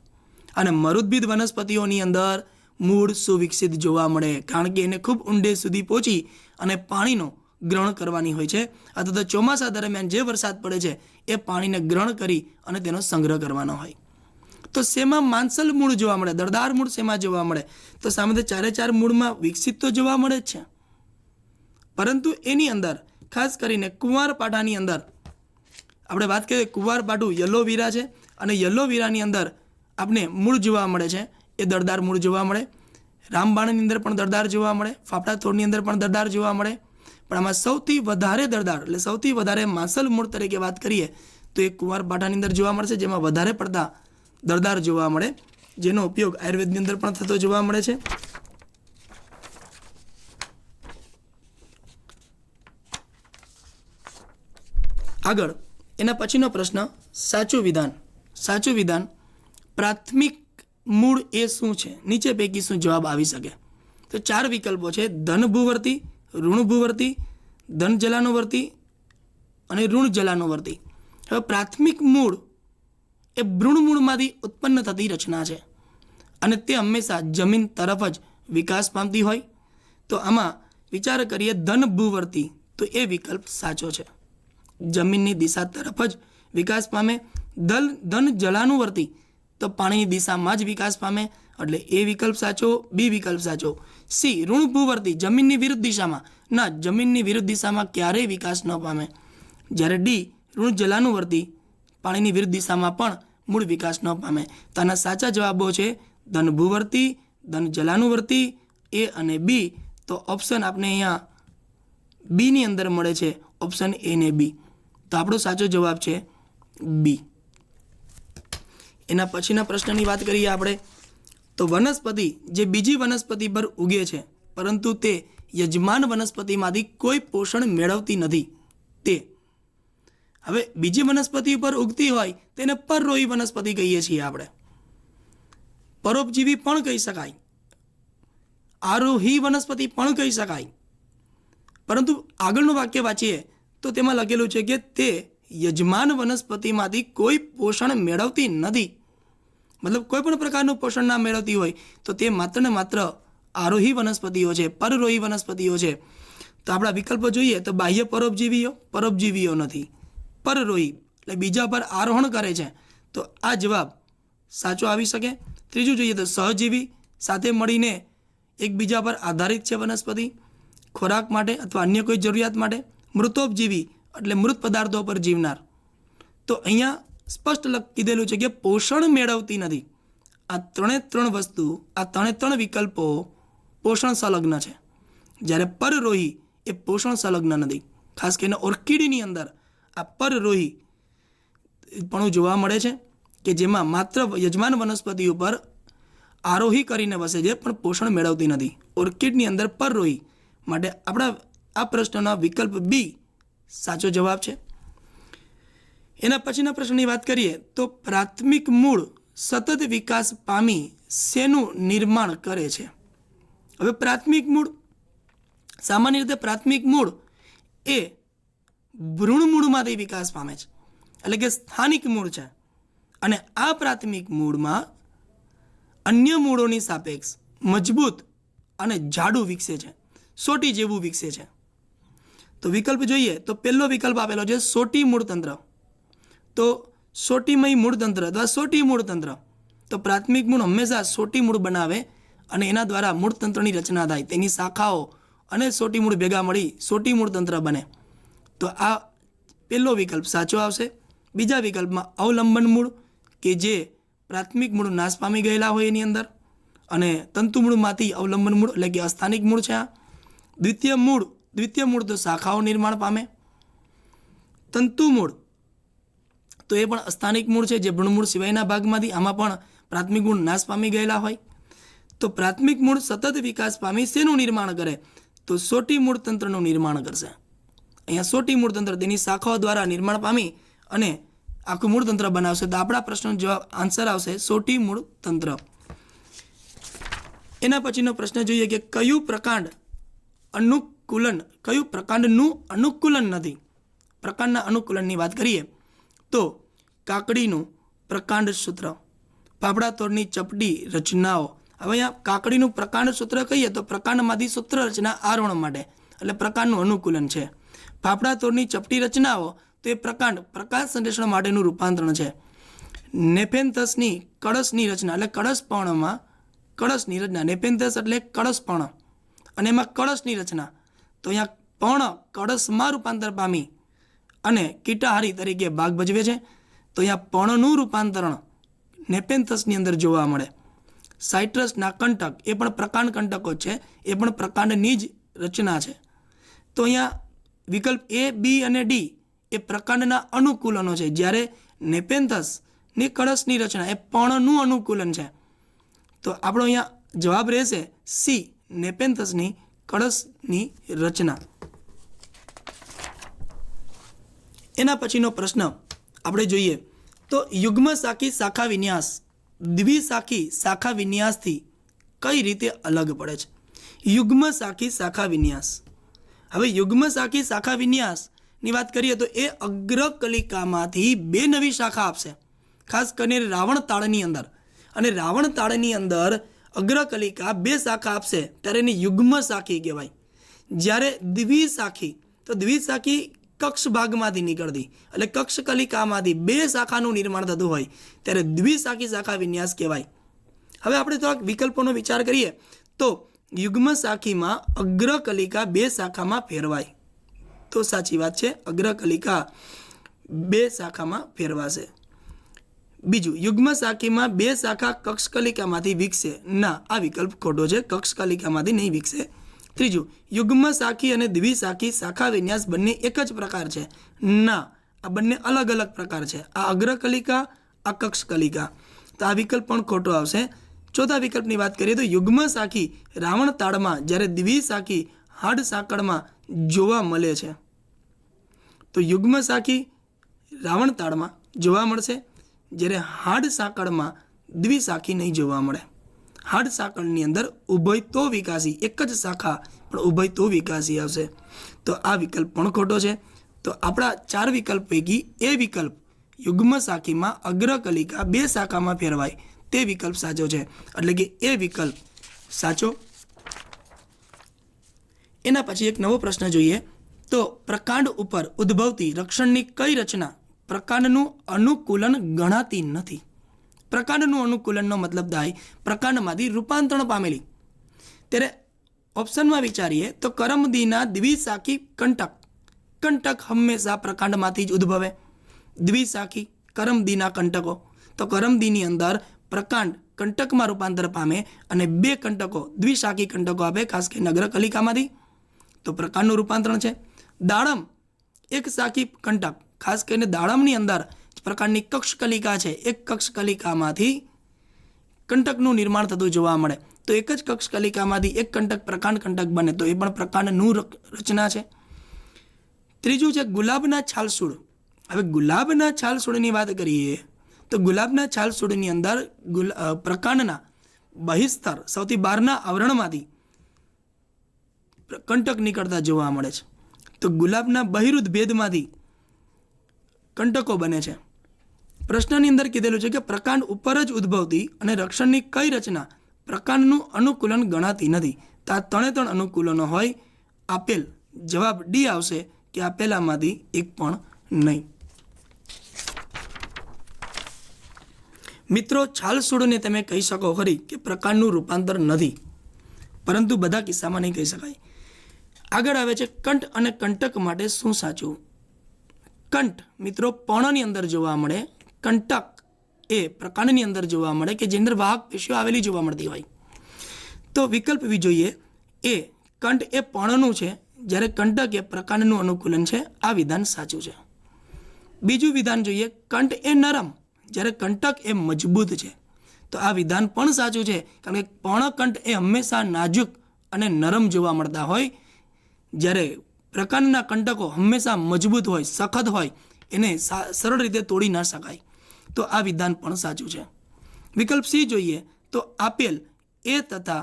અને મરુદ્ભિદ વનસ્પતિઓની અંદર મૂળ સુવિકસિત જોવા મળે કારણ કે એને ખૂબ ઊંડે સુધી પહોંચી અને પાણીનો ગ્રહણ કરવાની હોય છે, અથવા તો ચોમાસા દરમિયાન જે વરસાદ પડે છે એ પાણીને ગ્રહણ કરી અને તેનો સંગ્રહ કરવાનો હોય. તો શેમાં માંસલ મૂળ જોવા મળે? દળદાર મૂળ શેમાં જોવા મળે? તો સામે ચારે ચાર મૂળમાં વિકસિત તો જોવા મળે જ છે, પરંતુ એની અંદર ખાસ કરીને કુંવારપાઠાની અંદર આપણે વાત કરીએ, કુંવારપાઠું યલોવીરા છે અને યલોવીરાની અંદર આપણે મૂળ જોવા મળે છે એ દળદાર મૂળ જોવા મળે. રામબાણની અંદર પણ દળદાર જોવા મળે, ફાફડા થોડની અંદર પણ દળદાર જોવા મળે, પણ આમાં સૌથી વધારે દળદાર એટલે સૌથી વધારે માંસલ મૂળ તરીકે વાત કરીએ તો એ કુંવારપાઠાની અંદર જોવા મળશે, જેમાં વધારે પડતા દળદાર જોવા મળે, જેનો ઉપયોગ આયુર્વેદની અંદર પણ થતો જોવા મળે છે. આગળ એના પછીનો પ્રશ્ન, સાચું વિધાન. સાચું વિધાન, પ્રાથમિક મૂળ એ શું છે? નીચે પૈકી શું જવાબ આવી શકે? તો ચાર વિકલ્પો છે: ધન ભૂવર્તી, ઋણ ભૂવર્તી, ધન જલાનુવર્તી અને ઋણ જલાનુવર્તી. હવે પ્રાથમિક મૂળ એ ભ્રૂણમૂળમાંથી ઉત્પન્ન થતી રચના છે અને તે હંમેશા જમીન તરફ જ વિકાસ પામતી હોય. તો આમાં વિચાર કરીએ ધન ભૂવર્તી, તો એ વિકલ્પ સાચો છે, જમીનની દિશા તરફ જ વિકાસ પામે. ધન જલાનુવર્તી, તો પાણીની દિશામાં જ વિકાસ પામે, એટલે એ વિકલ્પ સાચો, બી વિકલ્પ સાચો. સી ઋણ ભૂવર્તી, જમીનની વિરુદ્ધ દિશામાં, ના, જમીનની વિરુદ્ધ દિશામાં ક્યારેય વિકાસ ન પામે. જ્યારે ડી ઋણ જલાનુવર્તી, પાણીની વિરુદ્ધ દિશામાં પણ મૂળ વિકાસ ન પામે. તો આના સાચા જવાબો છે ધન ભૂવર્તી, ધન જલાનુવર્તી, એ અને બી. તો ઓપ્શન આપણે અહીંયા બીની અંદર મળે છે ઓપ્શન એ ને બી. તો આપણો સાચો જવાબ છે બી. એના પછીના પ્રશ્નની વાત કરીએ આપણે તો વનસ્પતિ જે બીજી વનસ્પતિ પર ઉગે છે પરંતુ તે યજમાન વનસ્પતિમાંથી કોઈ પોષણ મેળવતી નથી તે. હવે બીજી વનસ્પતિ પર ઉગતી હોય તેને પરરોહી વનસ્પતિ કહીએ છીએ આપણે. પરોપજીવી પણ કહી શકાય, આરોહી વનસ્પતિ પણ કહી શકાય. પરંતુ આગળનું વાક્ય વાંચીએ તો તેમાં લખેલું છે કે તે યજમાન વનસ્પતિમાંથી કોઈ પોષણ મેળવતી નથી. મતલબ કોઈ પણ પ્રકારનું પોષણ ના મેળવતી હોય તો તે માત્ર ને માત્ર આરોહી વનસ્પતિઓ છે, પરરોહી વનસ્પતિઓ છે. તો આપણા વિકલ્પો જોઈએ તો બાહ્ય પરોપજીવીઓ, પરોપજીવીઓ નથી. પરરોહી એટલે બીજા પર આરોહણ કરે છે, તો આ જવાબ સાચો આવી શકે. ત્રીજું જોઈએ તો સહજીવી, સાથે મળીને એકબીજા પર આધારિત છે વનસ્પતિ ખોરાક માટે અથવા અન્ય કોઈ જરૂરિયાત માટે. મૃતોપજીવી એટલે મૃત પદાર્થો પર જીવનાર. તો અહીંયા સ્પષ્ટ કીધેલું છે કે પોષણ મેળવતી નથી. આ ત્રણ વસ્તુ, આ ત્રણ વિકલ્પો પોષણ સંલગ્ન છે, જ્યારે પરરોહી એ પોષણ સંલગ્ન નથી. ખાસ કરીને ઓર્કિડની અંદર આ પરરોહી પણ જોવા મળે છે કે જેમાં માત્ર યજમાન વનસ્પતિ ઉપર આરોહી કરીને વસે છે પણ પોષણ મેળવતી નથી. ઓર્કિડની અંદર પરરોહી માટે આપણા આ પ્રશ્નનો વિકલ્પ બી સાચો જવાબ છે. એના પછીના પ્રશ્નની વાત કરીએ તો પ્રાથમિક મૂળ સતત વિકાસ પામી શેનું નિર્માણ કરે છે. હવે પ્રાથમિક મૂળ, સામાન્ય રીતે પ્રાથમિક મૂળ એ ભ્રૂણમૂળમાંથી વિકાસ પામે છે, એટલે કે સ્થાનિક મૂળ છે. અને આ પ્રાથમિક મૂળમાં અન્ય મૂળોની સાપેક્ષ મજબૂત અને જાડું વિકસે છે, સોટી જેવું વિકસે છે. તો વિકલ્પ જોઈએ તો પહેલો વિકલ્પ આપેલો છે સોટી મૂળતંત્ર. તો સોટીમય મૂળતંત્ર અથવા સોટી મૂળતંત્ર, તો પ્રાથમિક મૂળ હંમેશા સોટી મૂળ બનાવે અને એના દ્વારા મૂળતંત્રની રચના થાય. તેની શાખાઓ અને સોટી મૂળ ભેગા મળી સોટી મૂળતંત્ર બને. તો આ પહેલો વિકલ્પ સાચો આવશે. બીજા વિકલ્પમાં અવલંબન મૂળ કે જે પ્રાથમિક મૂળ નાશ પામી ગયેલા હોય એની અંદર, અને તંતુ મૂળમાંથી અવલંબન મૂળ એટલે કે અસ્થાનિક મૂળ છે. આ દ્વિતીય મૂળ તો શાખાઓ નિર્માણ પામે. તંતુ મૂળ તો એ પણ અસ્થાનિક મૂળ છે જે ભ્રૂણમૂળ સિવાયના ભાગમાંથી, આમાં પણ પ્રાથમિક મૂળ નાશ પામી ગયેલા હોય. તો પ્રાથમિક મૂળ સતત વિકાસ પામી શેનું નિર્માણ કરે, તો સોટી મૂળતંત્રનું નિર્માણ કરશે. અહીંયા સોટી મૂળતંત્ર તેની શાખાઓ દ્વારા નિર્માણ પામી અને આખું મૂળતંત્ર બનાવશે. તો આપણા પ્રશ્નનો જવાબ આન્સર આવશે સોટી મૂળતંત્ર. એના પછીનો પ્રશ્ન જોઈએ કે કયું પ્રકાંડનું અનુકૂલન નથી. પ્રકાંડના અનુકૂલનની વાત કરીએ તો કાકડીનું પ્રકાંડ સૂત્ર, ફાફડા તોડની ચપટી રચનાઓ. હવે અહીંયા કાકડીનું પ્રકાંડ સૂત્ર કહીએ તો પ્રકાંડમાંથી સૂત્ર રચના આરોહણ માટે એટલે પ્રકાંડનું અનુકૂલન છે. ફાફડા તોડની ચપટી રચનાઓ તો એ પ્રકાંડ પ્રકાશ સંશ્લેષણ માટેનું રૂપાંતરણ છે. નેફેન્થસની કળશની રચના એટલે કળશપર્ણમાં કળશની રચના, નેફેન્થસ એટલે કળશપર્ણ અને એમાં કળશની રચના. તો અહીંયા પર્ણ કળશમાં રૂપાંતર પામી અને કીટાહારી તરીકે ભાગ ભજવે છે. તો અહીંયા પર્ણનું રૂપાંતરણ નેપેન્થસની અંદર જોવા મળે. સાઇટ્રસના કંટક એ પણ પ્રકાંડ કંટકો છે, એ પણ પ્રકાંડની જ રચના છે. તો અહીંયા વિકલ્પ એ, બી અને ડી એ પ્રકાંડના અનુકૂલનો છે, જ્યારે નેપેન્થસની કળશની રચના એ પર્ણનું અનુકૂલન છે. તો આપણો અહીંયા જવાબ રહેશે સી, નેપેન્થસની કળશની રચના. એના પછીનો પ્રશ્ન આપણે જોઈએ તો યુગ્મ શાખી શાખા વિન્યાસ દ્વિશાખી શાખા વિન્યાસથી કઈ રીતે અલગ પડે છે. યુગ્મ શાખી શાખા વિન્યાસ. હવે યુગ્મ શાખી શાખા વિન્યાસની વાત કરીએ તો એ અગ્રકલિકામાંથી બે નવી શાખા આપશે, ખાસ કરીને રાવણ તાળની અંદર. અને રાવણ તાળની અંદર અગ્રકલિકા બે શાખા આપશે ત્યારે એની યુગ્મ શાખી કહેવાય. જ્યારે દ્વિશાખી, તો દ્વિશાખી કક્ષ ભાગમાંથી નીકળતી એટલે કક્ષ કલિકામાંથી બે શાખાનું નિર્માણ થતું હોય ત્યારે દ્વિશાખી શાખા વિન્યાસ કહેવાય. હવે આપણે તો વિકલ્પોનો વિચાર કરીએ તો યુગ્મ શાખીમાં અગ્રકલિકા બે શાખામાં ફેરવાય, તો સાચી વાત છે, અગ્રકલિકા બે શાખામાં ફેરવાશે. બીજું, યુગ્મ શાખીમાં બે શાખા કક્ષકલિકામાંથી વિકસે, ના, આ વિકલ્પ ખોટો છે. કક્ષકલિકામાંથી નહીં વિકસે, ત્રીજું, યુગ્મ શાખી અને દ્વિશાખી શાખા વિન્યાસ બંને એક જ પ્રકાર છે? ના, આ બંને અલગ અલગ પ્રકાર છે. આ અગ્રકલિકા, આ કક્ષકલિકા. તો આ વિકલ્પ પણ ખોટો આવશે. ચોથા વિકલ્પની વાત કરીએ તો યુગ્મ શાખી રાવણ તાળમાં જ્યારે દ્વિશાખી હાડ સાંકળમાં જોવા મળે છે. તો યુગ્મ શાખી રાવણ તાળમાં જોવા મળશે, જ્યારે હાડ સાંકળમાં દ્વિશાખી નહીં જોવા મળે. હાડ સાંકળની અંદર ઉભય તો વિકાસી, એક જ શાખા પણ ઉભય તો વિકાસી આવશે. તો આ વિકલ્પ પણ ખોટો છે. તો આપણા 4 વિકલ્પ પૈકી એ વિકલ્પ યુગ્મ શાખીમાં અગ્રકલિકા 2 શાખામાં ફેરવાય તે વિકલ્પ સાચો છે. એટલે કે એ વિકલ્પ સાચો. એના પછી એક નવો પ્રશ્ન જોઈએ. તો પ્રકાંડ ઉપર ઉદ્ભવતી રક્ષણની કઈ રચના પ્રકાંડનું અનુકૂલન ગણાતી નથી? પ્રકાંડનું અનુકૂલનનો મતલબ થાય પ્રકાંડમાંથી રૂપાંતરણ પામેલી. ત્યારે ઓપ્શનમાં વિચારીએ તો કરમદીના દ્વિશાખી કંટક. કંટક હંમેશા પ્રકાંડમાંથી જ ઉદ્ભવે. દ્વિશાખી કરમદીના કંટકો. તો કરમદીની અંદર પ્રકાંડ કંટકમાં રૂપાંતર પામે અને 2 કંટકો દ્વિશાખી કંટકો આપે, ખાસ કરીને અગ્રકલિકામાંથી. તો પ્રકાંડનું રૂપાંતરણ છે. દાડમ એક શાખી કંટક, ખાસ કરીને દાડમની અંદર પ્રકારની કક્ષકલિકા છે. એક કક્ષકલિકામાંથી કંટકનું નિર્માણ થતું જોવા મળે. તો એક જ કક્ષકલિકામાંથી એક કંટક પ્રકાંડ કંટક બને, તો એ પણ પ્રકાંડનું રચના છે. ત્રીજું છે ગુલાબના છાલસૂડ. હવે ગુલાબના છાલસૂડની વાત કરીએ તો ગુલાબના છાલસૂડની અંદર પ્રકાંડના બહિસ્તર સૌથી બહારના આવરણમાંથી કંટક નીકળતા જોવા મળે છે. તો ગુલાબના બહિરુદ્ધ ભેદમાંથી કંટકો બને છે. પ્રશ્નની અંદર કીધેલું છે કે પ્રકાંડ ઉપર જ ઉદ્ભવતી અને રક્ષણની કઈ રચના પ્રકાંડનું અનુકૂલન ગણાતી નથી? તો આ 3 અનુકૂલનો હોય. આપેલ જવાબ ડી આવશે કે આપેલામાંથી એક પણ નહીં. મિત્રો, છાલસૂડને તમે કહી શકો ખરી કે પ્રકાંડનું રૂપાંતર નથી, પરંતુ બધા કિસ્સામાં નહીં કહી શકાય. આગળ આવે છે કંઠ અને કંટક માટે શું સાચું? કંઠ મિત્રો પર્ણની અંદર જોવા મળે, કંટક એ પ્રકાંડની અંદર જોવા મળે કે જેની અંદર વાહક પેશીઓ આવેલી જોવા મળતી હોય. તો વિકલ્પ જોઈએ એ કંઠ એ પર્ણનું છે, જ્યારે કંટક એ પ્રકાંડનું અનુકૂલન છે. આ વિધાન સાચું છે. બીજું વિધાન જોઈએ, કંઠ એ નરમ, જ્યારે કંટક એ મજબૂત છે. તો આ વિધાન પણ સાચું છે, કારણ કે પર્ણકંઠ એ હંમેશા નાજુક અને નરમ જોવા મળતા હોય, જ્યારે પ્રકાંડના કંટકો હંમેશા મજબૂત હોય, સખત હોય, એને સરળ રીતે તોડી ના શકાય. તો આ વિધાન પણ સાચું છે. વિકલ્પ સી જોઈએ તો આપેલ એ તથા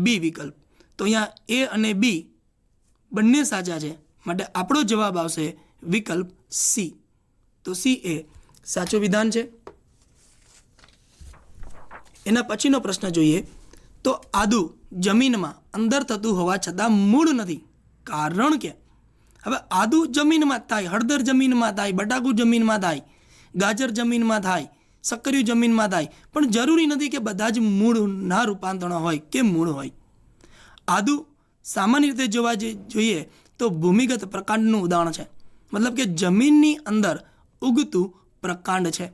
બી વિકલ્પ. તો અહીંયા એ અને બી બંને સાચા છે, માટે આપણો જવાબ આવશે વિકલ્પ સી. તો સી એ સાચું વિધાન છે. એના પછીનો પ્રશ્ન જોઈએ તો આદુ જમીનમાં અંદર થતું હોવા છતાં મૂળ નથી, કારણ કે? હવે આદુ જમીનમાં થાય, હળદર જમીનમાં થાય, બટાકું જમીનમાં થાય, ગાજર જમીનમાં થાય, સક્કરિયું જમીનમાં થાય, પણ જરૂરી નથી કે બધા જ મૂળના રૂપાંતરણ હોય કે મૂળ હોય. આદુ સામાન્ય રીતે જોવા જોઈએ તો ભૂમિગત પ્રકાંડનું ઉદાહરણ છે, મતલબ કે જમીનની અંદર ઉગતું પ્રકાંડ છે.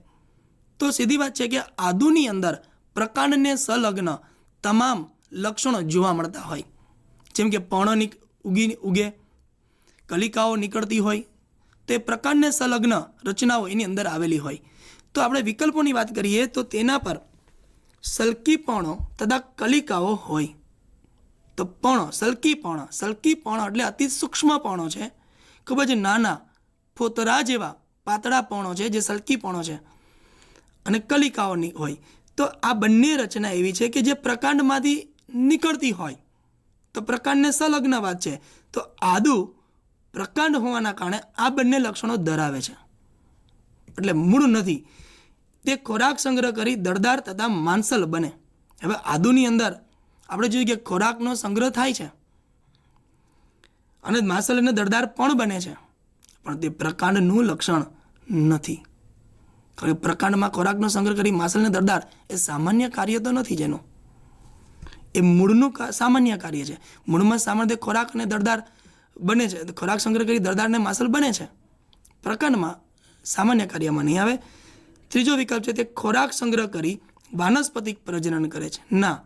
તો સીધી વાત છે કે આદુની અંદર પ્રકાંડને સંલગ્ન તમામ લક્ષણો જોવા મળતા હોય, જેમ કે પર્ણ ઉગે, કલિકાઓ નીકળતી હોય, તે પ્રકાંડને સંલગ્ન રચનાઓ એની અંદર આવેલી હોય. તો આપણે વિકલ્પોની વાત કરીએ તો તેના પર સલકી પર્ણો તથા કલિકાઓ હોય. તો પર્ણ, સલકી પર્ણ એટલે અતિ સૂક્ષ્મ પર્ણો છે, ખૂબ જ નાના ફોતરા જેવા પાતળા પર્ણો છે જે સલકી પર્ણો છે, અને કલિકાઓની હોય. તો આ બંને રચના એવી છે કે જે પ્રકાંડમાંથી નીકળતી હોય, તો પ્રકાંડને સંલગ્ન વાત છે. તો આદુ પ્રકાંડ હોવાના કારણે આ બંને લક્ષણો ધરાવે છે, એટલે મૂળ નથી. તે ખોરાક સંગ્રહ કરી દળદાર તથા માંસલ બને. હવે આદુની અંદર આપણે જોઈએ કે ખોરાકનો સંગ્રહ થાય છે અને માંસલ અને દળદાર પણ બને છે, પણ તે પ્રકાંડનું લક્ષણ નથી. પ્રકાંડમાં ખોરાકનો સંગ્રહ કરી માંસલને દળદાર એ સામાન્ય કાર્ય તો નથી, જેનું એ મૂળનું સામાન્ય કાર્ય છે. મૂળમાં સામાન્ય ખોરાક અને દળદાર બને છે, ખોરાક સંગ્રહ કરી દળદાર અને માંસલ બને છે, પ્રકાંડમાં સામાન્ય કાર્યમાં નહીં આવે. ત્રીજો વિકલ્પ છે તે ખોરાક સંગ્રહ કરી વાનસ્પતિક પ્રજનન કરે છે. ના,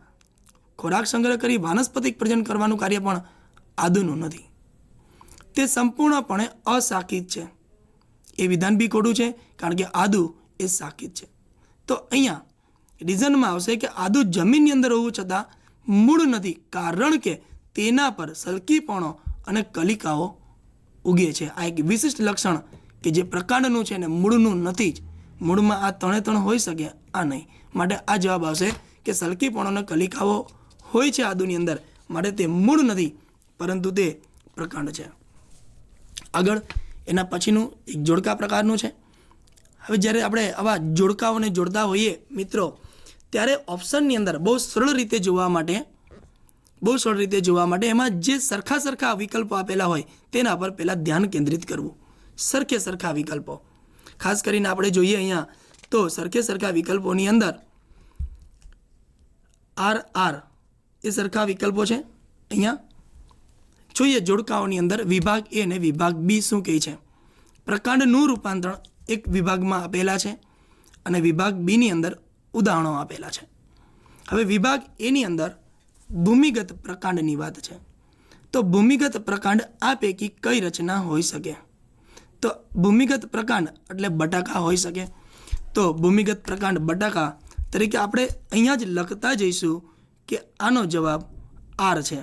ખોરાક સંગ્રહ કરી વાનસ્પતિક પ્રજનન કરવાનું કાર્ય પણ આદુનું નથી. તે સંપૂર્ણપણે અશાકિત છે. એ વિધાન બી ખોટું છે, કારણ કે આદુ એ શાકિત છે. તો અહીંયા રીઝનમાં આવશે કે આદુ જમીનની અંદર હોવું છતાં મૂળ નથી, કારણ કે તેના પર સલકીપણો અને કલિકાઓ ઉગે છે. આ એક વિશિષ્ટ લક્ષણ કે જે પ્રકાંડનું છે ને મૂળનું નથી જ. મૂળમાં આ ત્રણે હોઈ શકે, આ નહીં. માટે આ જવાબ આવશે કે સલકીપણો અને કલિકાઓ હોય છે આદુની અંદર, માટે તે મૂળ નથી, પરંતુ તે પ્રકાંડ છે. આગળ એના પછીનું એક જોડકા પ્રકારનું છે. હવે જ્યારે આપણે આવા જોડકાઓને જોડતા હોઈએ મિત્રો, ત્યારે ઓપ્શનની અંદર બહુ સરળ રીતે જોવા માટે એમાં જે સરખા વિકલ્પો આપેલા હોય તેના પર પહેલાં ધ્યાન કેન્દ્રિત કરવું. સરખા વિકલ્પો ખાસ કરીને આપણે જોઈએ અહીંયા તો સરખા વિકલ્પોની અંદર આર એ સરખા વિકલ્પો છે. અહીંયા જોઈએ જોડકાઓની અંદર વિભાગ એ અને વિભાગ બી શું કહે છે. પ્રકાંડનું રૂપાંતરણ એક વિભાગમાં આપેલા છે અને વિભાગ બીની અંદર ઉદાહરણો આપેલા છે. હવે વિભાગ એની અંદર ભૂમિગત પ્રકાંડની વાત છે. તો ભૂમિગત પ્રકાંડ આ પૈકી કઈ રચના હોઈ શકે? તો ભૂમિગત પ્રકાંડ એટલે બટાકા હોઈ શકે. તો ભૂમિગત પ્રકાંડ બટાકા તરીકે આપણે અહીંયા જ લખતા જઈશું કે આનો જવાબ આર છે.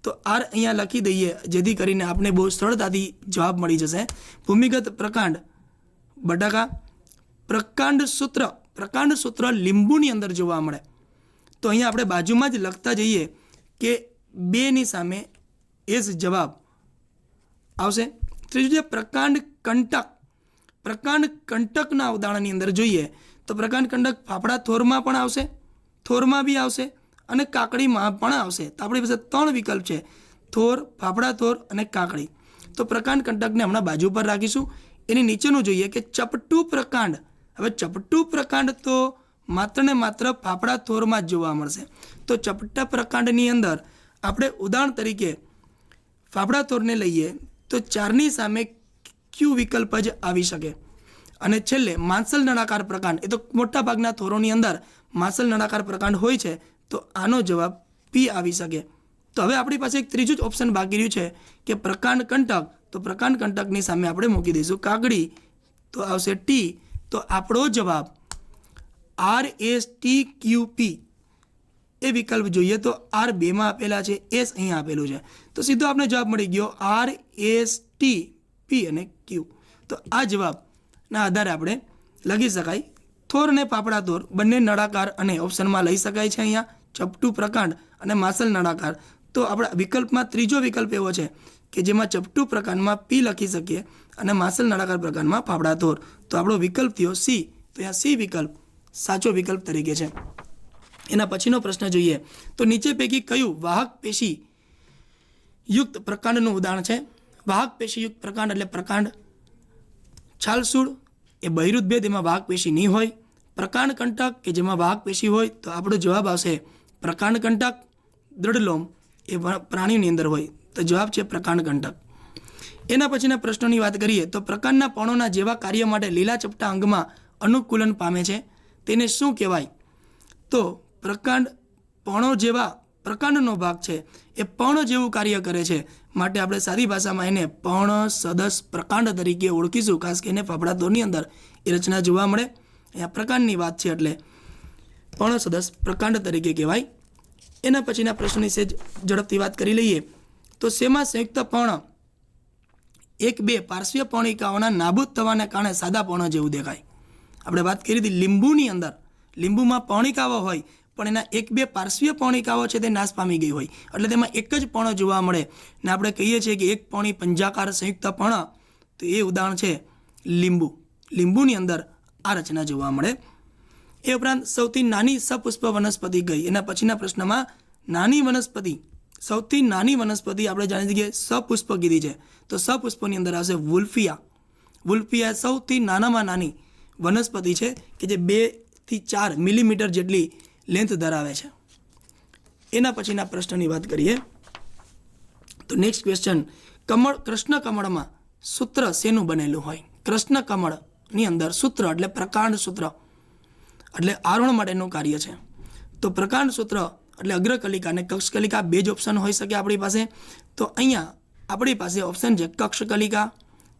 તો આર અહીંયા લખી દઈએ, જેથી કરીને આપણે બહુ સરળતાથી જવાબ મળી જશે. ભૂમિગત પ્રકાંડ બટાકા. પ્રકાંડ સૂત્ર લીંબુની અંદર જોવા મળે. તો અહીંયા આપણે બાજુમાં જ લખતા જઈએ કે 2ની સામે એ જ જવાબ આવશે. ત્રીજું છે પ્રકાંડ કંટકના ઉદાહરણની અંદર જોઈએ તો પ્રકાંડ કંટક ફાફડા થોરમાં પણ આવશે, થોરમાં બી આવશે અને કાકડીમાં પણ આવશે. તો આપણી પાસે 3 વિકલ્પ છે, થોર, ફાફડા થોર અને કાકડી. તો પ્રકાંડ કંટકને હમણાં બાજુ પર રાખીશું. એની નીચેનું જોઈએ કે ચપટું પ્રકાંડ. હવે ચપટું પ્રકાંડ તો માત્ર ને માત્ર ફાફડા થોરમાં જ જોવા મળશે. તો ચપટા પ્રકાંડની અંદર આપણે ઉદાહરણ તરીકે ફાફડા થોરને લઈએ તો 4ની સામે ક્યુ વિકલ્પ જ આવી શકે. અને છેલ્લે માંસલ નળાકાર પ્રકાંડ, એ તો મોટાભાગના થોરોની અંદર માંસલ નળાકાર પ્રકાંડ હોય છે, તો આનો જવાબ પી આવી શકે. તો હવે આપણી પાસે એક ત્રીજું જ ઓપ્શન બાકી રહ્યું છે કે પ્રકાંડ કંટક. તો પ્રકાંડ કંટકની સામે આપણે મૂકી દઈશું કાકડી, તો આવશે ટી. તો આપણો જવાબ RSTQP એ વિકલ્પ જોઈએ તો આર 2માં આપેલા છે, એસ અહીંયા આપેલું છે. તો સીધો આપણે જવાબ મળી ગયો RSTP અને ક્યુ. તો આ જવાબના આધારે આપણે લખી શકાય થોર અને પાપડા થોર બંને નળાકાર અને ઓપ્શનમાં લઈ શકાય છે. અહીંયા ચપટું પ્રકાંડ અને માસલ નળાકાર. તો આપણા વિકલ્પમાં ત્રીજો વિકલ્પ એવો છે કે જેમાં ચપટું પ્રકાંડમાં પી લખી શકીએ અને માસલ નળાકાર પ્રકાંડમાં ફાફડા થોર. તો આપણો વિકલ્પ થયો સી. તો અહીંયા સી વિકલ્પ સાચો વિકલ્પ તરીકે છે. એના પછીનો પ્રશ્ન જોઈએ તો નીચે પૈકી કયું વાહક પેશી યુક્ત પ્રકાંડનું ઉદાહરણ છે? વાહક પેશી યુક્ત પ્રકાંડ એટલે પ્રકાંડ છાલસૂળ એ બહિરુદ ભેદ, એમાં વાહક પેશી નહીં હોય. પ્રકાંડ કંટક કે જેમાં વાહક પેશી હોય. તો આપણો જવાબ આવશે પ્રકાંડ કંટક. દ્રઢલોમ એ પ્રાણીની અંદર હોય. તો જવાબ છે પ્રકાંડ કંટક. એના પછીના પ્રશ્નોની વાત કરીએ તો પ્રકાંડના પર્ણોના જેવા કાર્ય માટે લીલા ચપટા અંગમાં અનુકૂલન પામે છે તેને શું કહેવાય? તો પ્રકાંડ પર્ણો જેવા પ્રકાંડનો ભાગ છે એ પર્ણ જેવું કાર્ય કરે છે, માટે આપણે સાદી ભાષામાં એને પર્ણ સદસ પ્રકાંડ તરીકે ઓળખીશું. ખાસ કરીને ફાફડા થોરની અંદર એ રચના જોવા મળે. અહીંયા પ્રકાંડની વાત છે એટલે પર્ણ સદસ પ્રકાંડ તરીકે કહેવાય. એના પછીના પ્રશ્નની સેજ ઝડપથી વાત કરી લઈએ તો શેમાં સંયુક્ત પર્ણ 1-2 પાર્શ્વીય પર્ણિકાઓના નાબૂદ થવાને કારણે સાદા પર્ણ જેવું દેખાય? આપણે વાત કરી હતી લીંબુની અંદર, લીંબુમાં પર્ણિકાઓ હોય પણ એના 1-2 પાર્શ્વીય પર્ણિકાઓ છે તે નાશ પામી ગઈ હોય, એટલે તેમાં એક જ પર્ણ જોવા મળે ને આપણે કહીએ છીએ કે એક પર્ણી પંજાકાર સંયુક્ત પર્ણ. તો એ ઉદાહરણ છે લીંબુ. લીંબુની અંદર આ રચના જોવા મળે. એ ઉપરાંત સૌથી નાની સપુષ્પ વનસ્પતિ ગઈ. એના પછીના પ્રશ્નમાં નાની વનસ્પતિ, સૌથી નાની વનસ્પતિ આપણે જાણી શકીએ સપુષ્પ કીધી છે. તો સપુષ્પની અંદર આવશે વુલ્ફિયા. વુલ્ફિયા સૌથી નાનામાં નાની વનસ્પતિ છે કે જે 2 થી 4 મિલીમીટર જેટલી લેન્થ ધરાવે છે. એના પછીના પ્રશ્નની વાત કરીએ તો નેક્સ્ટ ક્વેશ્ચન, કૃષ્ણ કમળમાં સૂત્ર શેનું બનેલું હોય? કૃષ્ણ કમળની અંદર સૂત્ર એટલે પ્રકાંડ સૂત્ર એટલે આરોહણ માટેનું કાર્ય છે. તો પ્રકાંડ સૂત્ર એટલે અગ્રકલિકા અને કક્ષકલિકા 2 જ ઓપ્શન હોઈ શકે આપણી પાસે. તો અહીંયા આપણી પાસે ઓપ્શન છે કક્ષકલિકા.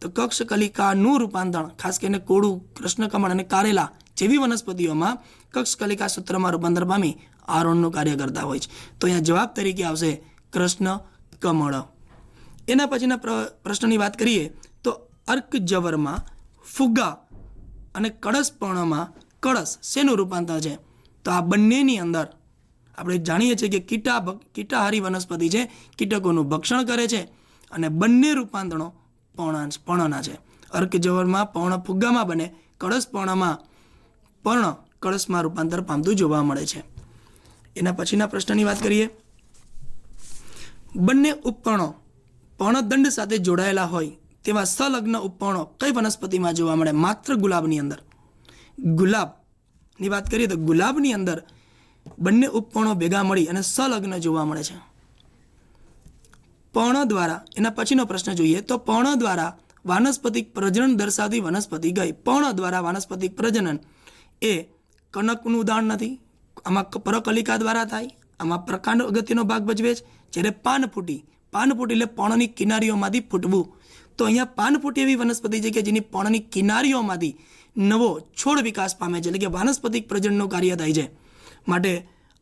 તો કક્ષકલિકાનું રૂપાંતરણ ખાસ કરીને કોળું, કૃષ્ણકમળ અને કારેલા જેવી વનસ્પતિઓમાં કક્ષકલિકા સૂત્રમાં રૂપાંતર પામી આરોહણનું કાર્ય કરતા હોય છે. તો અહીંયા જવાબ તરીકે આવશે કૃષ્ણ કમળ. એના પછીના પ્રશ્નની વાત કરીએ તો અર્કજવરમાં ફુગ્ગા અને કળશપર્ણમાં કળશ શેનું રૂપાંતર છે? તો આ બંનેની અંદર આપણે જાણીએ છીએ કે કીટાહારી વનસ્પતિ છે, કીટકોનું ભક્ષણ કરે છે અને બંને રૂપાંતરણો પર્ણના છે. અર્કજવરમાં પર્ણ ફુગ્ગામાં બને, કળશપર્ણમાં પર્ણ કળશમાં રૂપાંતર પામતું જોવા મળે છે. એના પછીના પ્રશ્નની વાત કરીએ. બંને ઉપપર્ણો પર્ણદંડ સાથે જોડાયેલા હોય તેવા સંલગ્ન ઉપપર્ણો કઈ વનસ્પતિમાં જોવા મળે? માત્ર ગુલાબની અંદર. ગુલાબની વાત કરીએ તો ગુલાબની અંદર બંને ઉપપર્ણો ભેગા મળી અને સંલગ્ન જોવા મળે છે. પર્ણ દ્વારા, એના પછીનો પ્રશ્ન જોઈએ તો પર્ણ દ્વારા વાનસ્પતિક પ્રજનન દર્શાવતી વનસ્પતિ ગઈ. પર્ણ દ્વારા વાનસ્પતિક પ્રજનન એ કનકનું ઉદાહરણ નથી. આમાં પરકલિકા દ્વારા થાય. આમાં પ્રકાંડ અગત્યનો ભાગ ભજવે છે. જ્યારે પાનફૂટી એટલે પર્ણની કિનારીઓમાંથી ફૂટવું. તો અહીંયા પાનફૂટી એવી વનસ્પતિ છે કે જેની પર્ણની કિનારીઓમાંથી નવો છોડ વિકાસ પામે છે, એટલે કે વાનસ્પતિક પ્રજનનનું કાર્ય થાય છે. માટે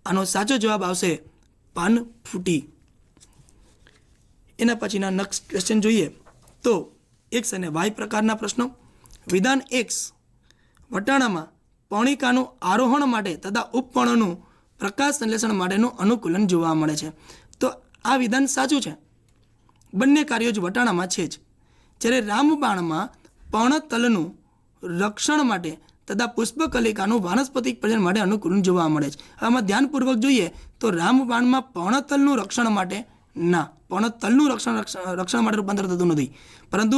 આનો સાચો જવાબ આવશે પાનફૂટી. એના પછીના નેક્સ્ટ ક્વેશ્ચન જોઈએ તો એક્સ અને વાય પ્રકારના પ્રશ્નો. વિધાન એક્સ વટાણામાં પર્ણિકાનું આરોહણ માટે તથા ઉપપર્ણનું પ્રકાશ સંશ્લેષણ માટેનું અનુકૂલન જોવા મળે છે. તો આ વિધાન સાચું છે. બંને કાર્યો જ વટાણામાં છે જ. જ્યારે રામબાણમાં પર્ણતલનું રક્ષણ માટે તથા પુષ્પકલિકાનું વાનસ્પતિક પ્રજનન માટે અનુકૂલન જોવા મળે છે. આમાં ધ્યાનપૂર્વક જોઈએ તો રામબાણમાં પર્ણતલનું રક્ષણ માટે પર્ણતલનું રક્ષણ માટે રૂપાંતર થતું નથી, પરંતુ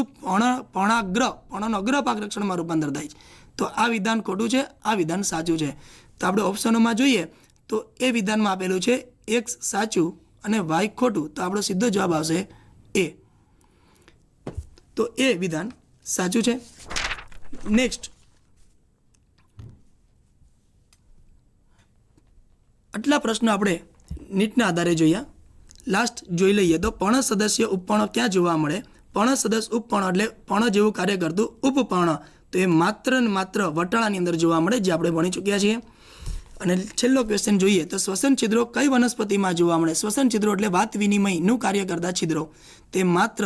પર્ણનો અગ્રભાગ રક્ષણમાં રૂપાંતર થાય છે. તો આ વિધાન ખોટું છે, આ વિધાન સાચું છે. તો આપણે ઓપ્શનોમાં જોઈએ તો એ વિધાનમાં આપેલું છે એક્સ સાચું અને વાય ખોટું. તો આપણો સીધો જવાબ આવશે એ. તો એ વિધાન સાચું છે. નેક્સ્ટ, આટલા પ્રશ્નો આપણે નીટના આધારે જોયા. લાસ્ટ જોઈ લઈએ તો પર્ણ સદસ્ય ઉપપર્ણ ક્યાં જોવા મળે? પર્ણ સદસ્ય ઉપપર્ણ એટલે પર્ણ જેવું કાર્ય કરતું ઉપપર્ણ, તો એ માત્ર ને માત્ર વટાણાની અંદર જોવા મળે, જે આપણે ભણી ચૂક્યા છીએ. અને છેલ્લો ક્વેશ્ચન જોઈએ તો શ્વસન છિદ્રો કઈ વનસ્પતિમાં જોવા મળે? શ્વસન છિદ્રો એટલે વાત વિનિમયનું કાર્ય કરતા છિદ્રો. તે માત્ર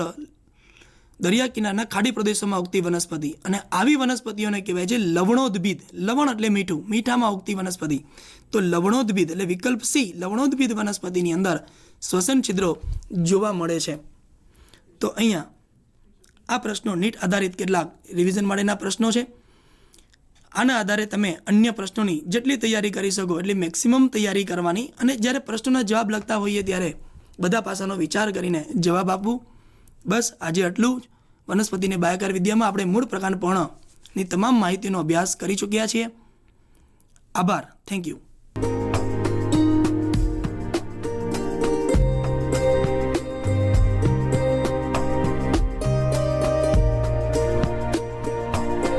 દરિયા કિનારના ખાડી પ્રદેશોમાં ઉગતી વનસ્પતિ, અને આવી વનસ્પતિઓને કહેવાય છે લવણોદ્ભિદ. લવણ એટલે મીઠું, મીઠામાં ઉગતી વનસ્પતિ. તો લવણોદ્ભિદ એટલે વિકલ્પ સી, લવણોદ્ભિદ વનસ્પતિની અંદર શ્વસન છિદ્રો જોવા મળે છે. તો અહીંયા આ પ્રશ્નો નીટ આધારિત કેટલાક રિવિઝન માટેના પ્રશ્નો છે. આના આધારે તમે અન્ય પ્રશ્નોની જેટલી તૈયારી કરી શકો એટલી મેક્સિમમ તૈયારી કરવાની, અને જ્યારે પ્રશ્નોના જવાબ લખતા હોઈએ ત્યારે બધા પાસાનો વિચાર કરીને જવાબ આપવું. બસ આજે આટલું જ. વનસ્પતિની બાયોકાર વિદ્યામાં આપણે મૂળ પ્રકાંડ પર્ણની તમામ માહિતીનો અભ્યાસ કરી ચૂક્યા છીએ. આભાર. Thank you.